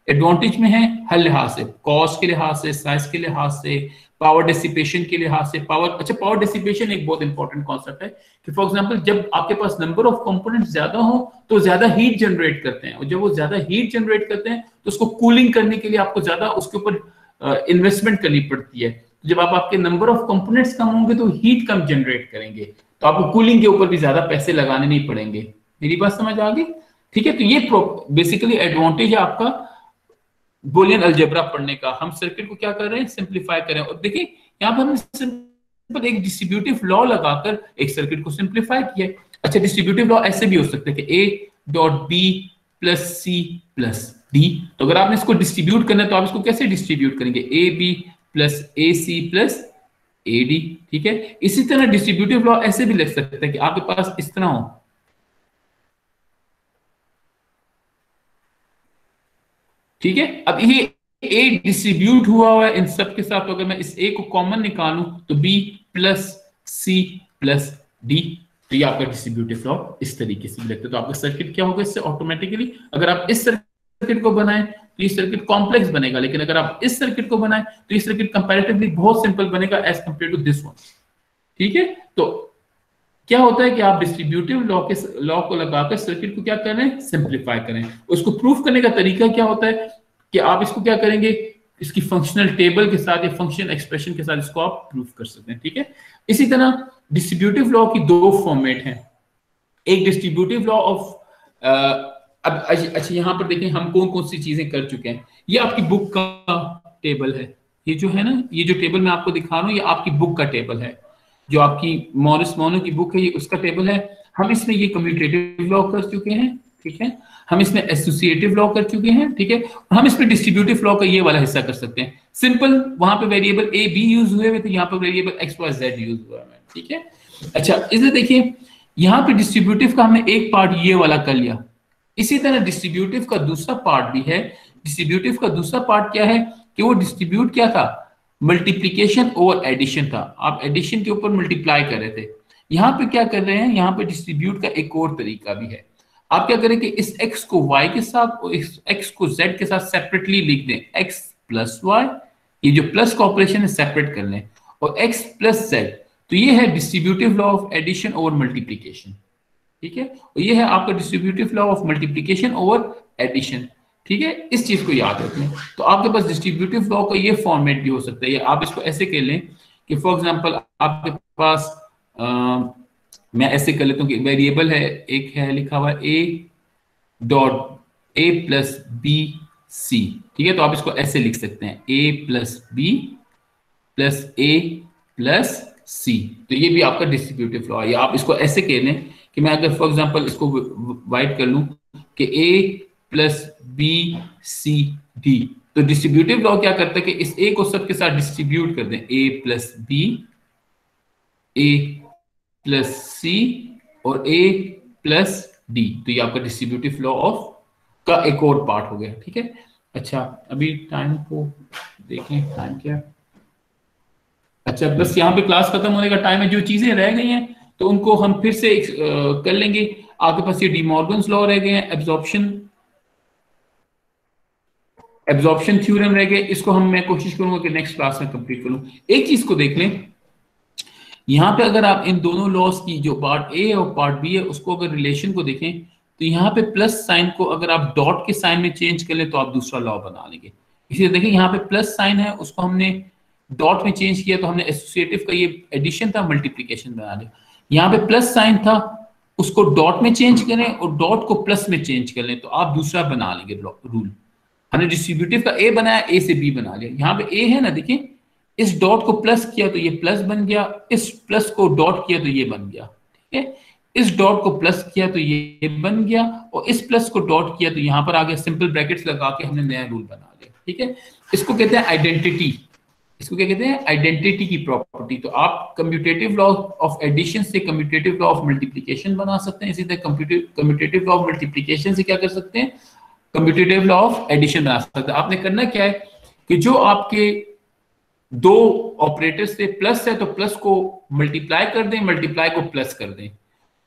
एडवांटेज में है हर लिहाज से, कॉस्ट के लिहाज से, साइज के लिहाज से, पावर डिसिपेशन के लिहाज से पावर डिसिपेशन एक बहुत इंपॉर्टेंट कॉन्सेप्ट है कि फॉर एग्जांपल जब आपके पास नंबर ऑफ कंपोनेंट्स ज्यादा हो तो ज्यादा हीट जनरेट करते हैं, और जब वो ज्यादा हीट जनरेट करते हैं तो उसको कूलिंग करने के लिए आपको ज्यादा उसके ऊपर इन्वेस्टमेंट करनी पड़ती है। जब आपके नंबर ऑफ कंपोनेंट्स कम होंगे तो हीट कम जनरेट करेंगे, तो आपको कूलिंग के ऊपर भी ज्यादा पैसे लगाने नहीं पड़ेंगे। मेरी बात समझ आ गई? ठीक है, तो ये बेसिकली एडवांटेज है आपका बुलियन अलजेब्रा पढ़ने का। हम सर्किट को क्या कर रहे हैं, सिंप्लीफाई कर रहे हैं। और देखिए यहाँ पर हमने सिंपल एक डिस्ट्रीब्यूटिव लॉ लगाकर एक सर्किट को सिंप्लीफाई किया है। अच्छा, डिस्ट्रीब्यूटिव लॉ ऐसे भी हो सकता है कि A dot B plus C plus D. तो अगर आपने इसको डिस्ट्रीब्यूट करना है तो आप इसको कैसे डिस्ट्रीब्यूट करेंगे, A B plus A C plus A D. ठीक है, इसी तरह डिस्ट्रीब्यूटिव लॉ ऐसे भी लिख सकते हैं कि आपके पास इस तरह हो, ठीक है। अब ये ए डिस्ट्रीब्यूट हुआ है इन सब के साथ, तो अगर मैं इस ए को कॉमन निकालूं तो B plus C plus D, तो ये आपका डिस्ट्रीब्यूटिव लॉ इस तरीके से लिखते हैं। तो आपका सर्किट क्या होगा इससे ऑटोमेटिकली, अगर आप इस सर्किट को बनाएं तो ये सर्किट कॉम्प्लेक्स बनेगा, लेकिन अगर आप इस सर्किट को बनाएं तो ये सर्किट कंपैरेटिवली बहुत सिंपल बनेगा as compare to this one. ठीक है, तो क्या होता है कि आप डिस्ट्रीब्यूटिव लॉ को लगाकर सर्किट को क्या कर रहे हैं, सिंप्लीफाई करें। उसको प्रूफ करने का तरीका क्या होता है कि आप इसको क्या करेंगे, इसकी फंक्शनल टेबल के साथ या फंक्शन एक्सप्रेशन के साथ इसको आप प्रूफ कर सकते हैं। ठीक है, इसी तरह डिस्ट्रीब्यूटिव लॉ की दो फॉर्मेट हैं, एक डिस्ट्रीब्यूटिव लॉ ऑफ अब अच्छा यहाँ पर देखें हम कौन कौन सी चीजें कर चुके हैं। ये आपकी बुक का टेबल है, ये जो है ना, ये जो टेबल मैं आपको दिखा रहा हूँ ये आपकी बुक का टेबल है, जो आपकी मॉरिस मोनो की बुक है ये उसका टेबल है। हम इसमें ये कम्यूटेटिव लॉ कर चुके हैं, ठीक है, हम इसमें एसोसिएटिव लॉ कर चुके हैं, ठीक है, और हम इसमें डिस्ट्रीब्यूटिव लॉ का ये वाला हिस्सा कर सकते हैं। सिंपल, वहां पे वेरिएबल ए बी यूज हुए हुए थे, यहाँ पर variable X Y Z use हुआ है। ठीक है, अच्छा इसे देखिए यहाँ पे डिस्ट्रीब्यूटिव का हमने एक पार्ट ये वाला कर लिया, इसी तरह डिस्ट्रीब्यूटिव का दूसरा पार्ट भी है। डिस्ट्रीब्यूटिव का दूसरा पार्ट क्या है कि वो डिस्ट्रीब्यूट क्या था, मल्टीप्लीकेशन ओवर एडिशन था। आप एडिशन के ऊपर मल्टीप्लाई कर रहे थे, यहाँ पे क्या कर रहे हैं, यहाँ पे डिस्ट्रीब्यूट का एक और तरीका भी है। आप क्या करें कि इस x को y के साथ और इस x को z के साथ सेपरेटली लिख दें, x प्लस y, ये जो प्लस का ऑपरेशन है सेपरेट कर लें, और x प्लस z, तो ये है distributive law of addition over multiplication. ठीक है, और ये है आपका distributive law of multiplication over addition. ठीक है, इस चीज को याद रखें। तो आपके पास डिस्ट्रीब्यूटिव लॉ का ये फॉर्मेट भी हो सकता है, आप इसको ऐसे कह लें कि फॉर एग्जांपल आपके पास मैं ऐसे कर लेता हूँ कि वेरिएबल है, एक है लिखा हुआ A dot A plus B C. ठीक है, तो आप इसको ऐसे लिख सकते हैं, A plus B plus A plus C, तो ये भी आपका डिस्ट्रीब्यूटिव लॉ है। आप इसको ऐसे कह लें कि मैं अगर फॉर एग्जांपल इसको वाइट कर लूं कि ए प्लस बी सी डी, तो डिस्ट्रीब्यूटिव लॉ क्या करता है कि इस ए को सबके साथ डिस्ट्रीब्यूट कर दें, ए प्लस बी, ए प्लस सी और ए प्लस डी, तो ये आपका डिस्ट्रीब्यूटिव लॉ ऑफ का एक और पार्ट हो गया। ठीक है, अच्छा अभी टाइम को देखें, टाइम क्या, अच्छा बस यहाँ पे क्लास खत्म होने का टाइम है। जो चीजें रह गई हैं तो उनको हम फिर से कर लेंगे। आपके पास ये डी मॉर्गन्स लॉ रह गए हैं, एब्जॉर्प्शन थ्योरम रह गए, इसको मैं कोशिश करूंगा कि नेक्स्ट क्लास में कंप्लीट करूं। एक चीज को देख लें, यहाँ पे अगर आप इन दोनों लॉस की जो पार्ट ए और पार्ट बी है उसको अगर रिलेशन को देखें तो यहाँ पे प्लस साइन को अगर आप डॉट के साइन में चेंज कर ले तो आप दूसरा लॉ बना लेंगे। इसलिए देखिए यहाँ पे प्लस साइन है, उसको हमने डॉट में चेंज किया तो हमने एसोसिएटिव का ये एडिशन था, मल्टीप्लीकेशन बना लिया। यहाँ पे प्लस साइन था, उसको डॉट में चेंज करें और डॉट को प्लस में चेंज कर लें तो आप दूसरा बना लेंगे रूल। हमने डिस्ट्रीब्यूटिव का ए बनाया, ए से बी बना लिया। यहाँ पे ए है ना, देखिए इस डॉट को प्लस किया तो ये प्लस बन गया, इस प्लस को डॉट किया तो ये बन गया। ठीक है, इस डॉट को प्लस किया तो ये बन गया, और इस प्लस को डॉट किया तो यहाँ पर आ गया। सिंपल ब्रैकेट्स लगा के हमने नया रूल बना लिया। ठीक है, इसको कहते हैं आइडेंटिटी, इसको क्या कहते हैं, आइडेंटिटी की प्रॉपर्टी। तो आप कम्यूटेटिव लॉ ऑफ एडिशन से कम्यूटेटिव लॉ ऑफ मल्टीप्लीकेशन बना सकते हैं, इसी तरह कम्यूटेटिव लॉ ऑफ मल्टीप्लीकेशन से क्या कर सकते हैं, कम्यूटेटिव लॉ ऑफ एडिशन बना सकते हैं। आपने करना क्या है कि जो आपके दो ऑपरेटर से प्लस है तो प्लस को मल्टीप्लाई कर दें, मल्टीप्लाई को प्लस कर दें,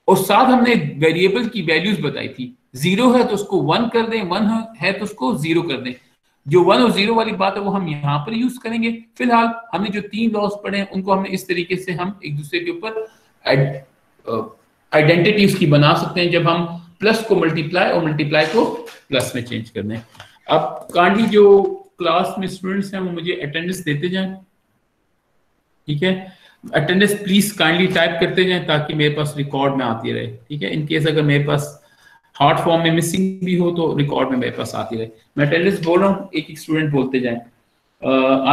और साथ हमने वेरिएबल की वैल्यूज बताई थी, 0 है तो उसको 1 कर दें, 1 है तो उसको 0 कर दें। जो 1 और 0 वाली बात है वो हम यहाँ पर यूज करेंगे। फिलहाल हमने जो 3 लॉस पढ़े हैं उनको हमने इस तरीके से हम एक दूसरे के ऊपर आइडेंटिटी उसकी बना सकते हैं जब हम प्लस को मल्टीप्लाई और मल्टीप्लाई को प्लस में चेंज कर दें। अब काइंडली जो क्लास में स्टूडेंट्स हैं वो मुझे अटेंडेंस देते जाएं, ठीक है। अटेंडेंस प्लीज काइंडली टाइप करते जाएं ताकि मेरे पास रिकॉर्ड में आती रहे, ठीक है। इन केस अगर मेरे पास हार्ड फॉर्म में मिसिंग भी हो तो रिकॉर्ड में मेरे पास आती रहे। मैं अटेंडेंस बोल रहा हूँ, एक एक स्टूडेंट बोलते जाएं।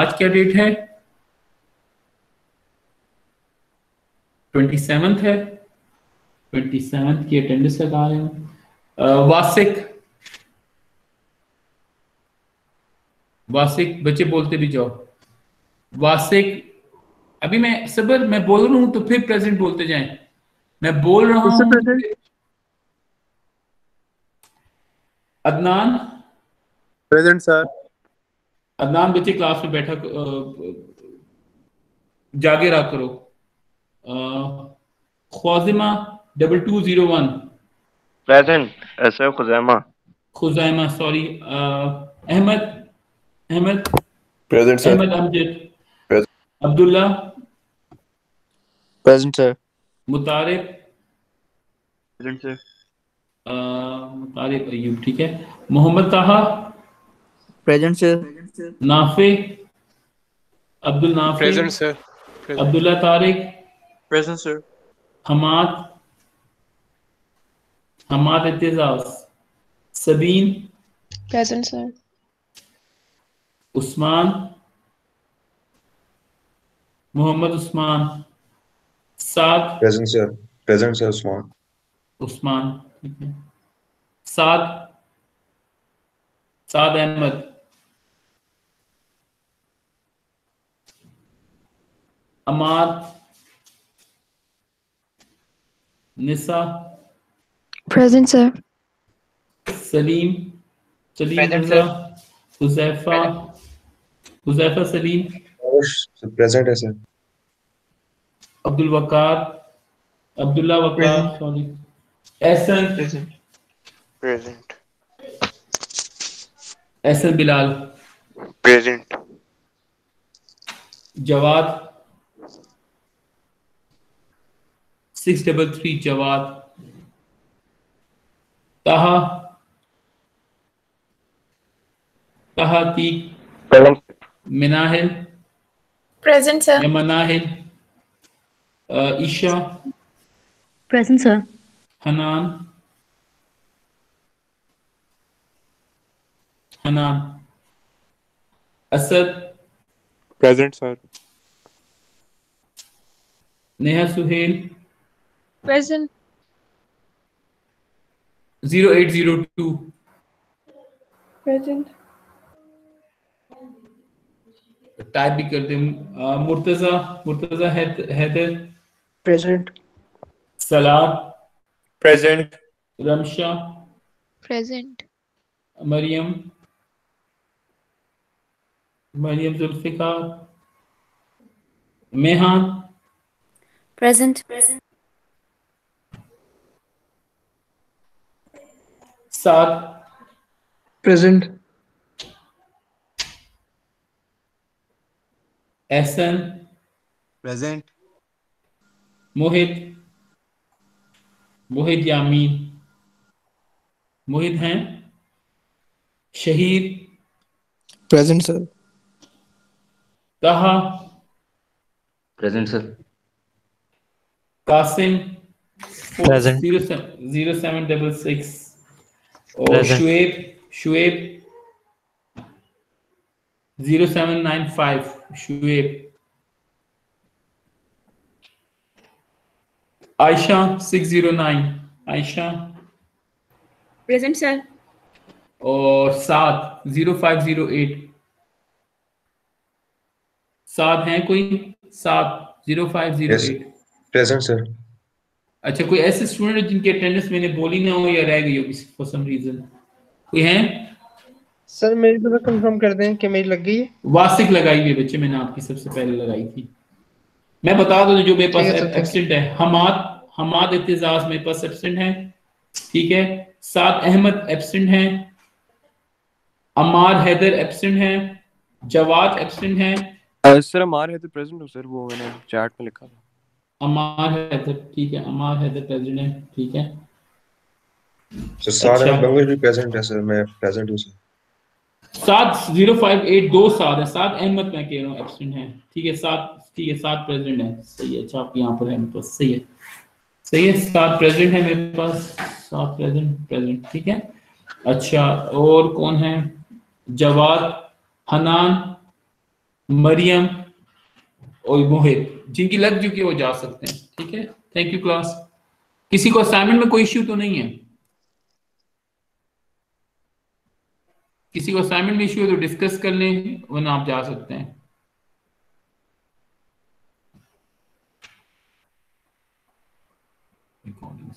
आज क्या डेट है? 27 है। 27 की अटेंडेंस लगा रहे हैं। वासिक बच्चे बोलते भी जाओ। वासिक, अभी मैं सबर मैं बोल रहा हूं तो फिर प्रेजेंट बोलते जाएं। मैं बोल रहा हूं। Adnan present sir. अदनान बच्चे क्लास में बैठा जागे रहा करो। ख्वाजिमा 2201 प्रेजेंट। ऐसे Khuzaima sorry. Ahmed present sir. Ahmed Amjad Abdullah present sir. Mutarib present sir. Mutarib Ayub, ठीक है। Mohammad Taha present sir. Nafay Abdul Nafay present sir. Abdullah Tariq present sir. Hammad Ittejaz Sabeen present sir. Usman Mohammad Usman Saad present sir. Present sir Usman, ठीक है। Saad Ahmed Amad Nisa present sir. Saleem Present, Raza Huzaifa Saleem present है सर। अब्दुल्ला वकार sorry Ehsan present. Ehsan Bilal present. Jawad 633 Jawad Taha तीक मिनाहिल प्रेजेंट सर। या Manahil Isha Present, sir. Hanan Asad present sir. Neha Suhail present. 0802 present. Type भी कर दे। मुर्तजा हैदर प्रेजेंट। सलाद present. Ramsha present. Maryam Zulfiqar Mehan Present. Saad present. Ehsan present. Mohit Yamin Mohit हैं। Shahid present sir. Taha present sir. Qasim Present. 0766 और शुएब 0795 शुएब। Ayesha 609 Ayesha present sir. और साद 0508 साद हैं कोई? साद 0508 प्रेजेंट सर। अच्छा, कोई ऐसे स्टूडेंट जिनकी अटेंडेंस मैंने बोली ना हो या रह गई हो किसी फॉर सम रीजन, कोई हैं? सर मेरी तो कंफर्म कर दें कि मेरी लग गई है। वासिक लगाई हुई बच्चे, मैंने आपकी सबसे पहले लगाई थी। मैं बता दूं जो मेरे पास एब्सेंट है, हमाद इत्तेजाज मेरे पास एब्सेंट है, ठीक है। साद अहमद एब्सेंट है, अमार हैदर एब्सेंट है, जवाद एब्सेंट है, सर अमार है तो प्रेजेंट हो सर, वो मैंने चैट में लिखा था। अमार हैदर, ठीक है, अमार हैदर प्रेजेंट है, ठीक है। सर साद अच्छा। अहमद बंगश भी प्रेजेंट है सर, मैं प्रेजेंट हूँ सर। 7058 साद है, साद अहमद मैं कह रहा हूँ एब्सेंट है, ठीक है, साद प्रेजेंट है, सही है। अच्छा आप यहाँ पर है मेरे पास, सही है, सही है, साद प्रेजेंट है मेरे पास, साद प्रेजेंट, ठीक है। अच्छा और कौन है? जवाद, हनान, मरियम और मोहित, जिनकी लग चुकी है वो जा सकते हैं, ठीक है। Thank you class. किसी को असाइनमेंट में कोई इश्यू तो नहीं है? किसी को असाइनमेंट में इश्यू है तो डिस्कस कर लें, वरना आप जा सकते हैं। रिकॉर्डिंग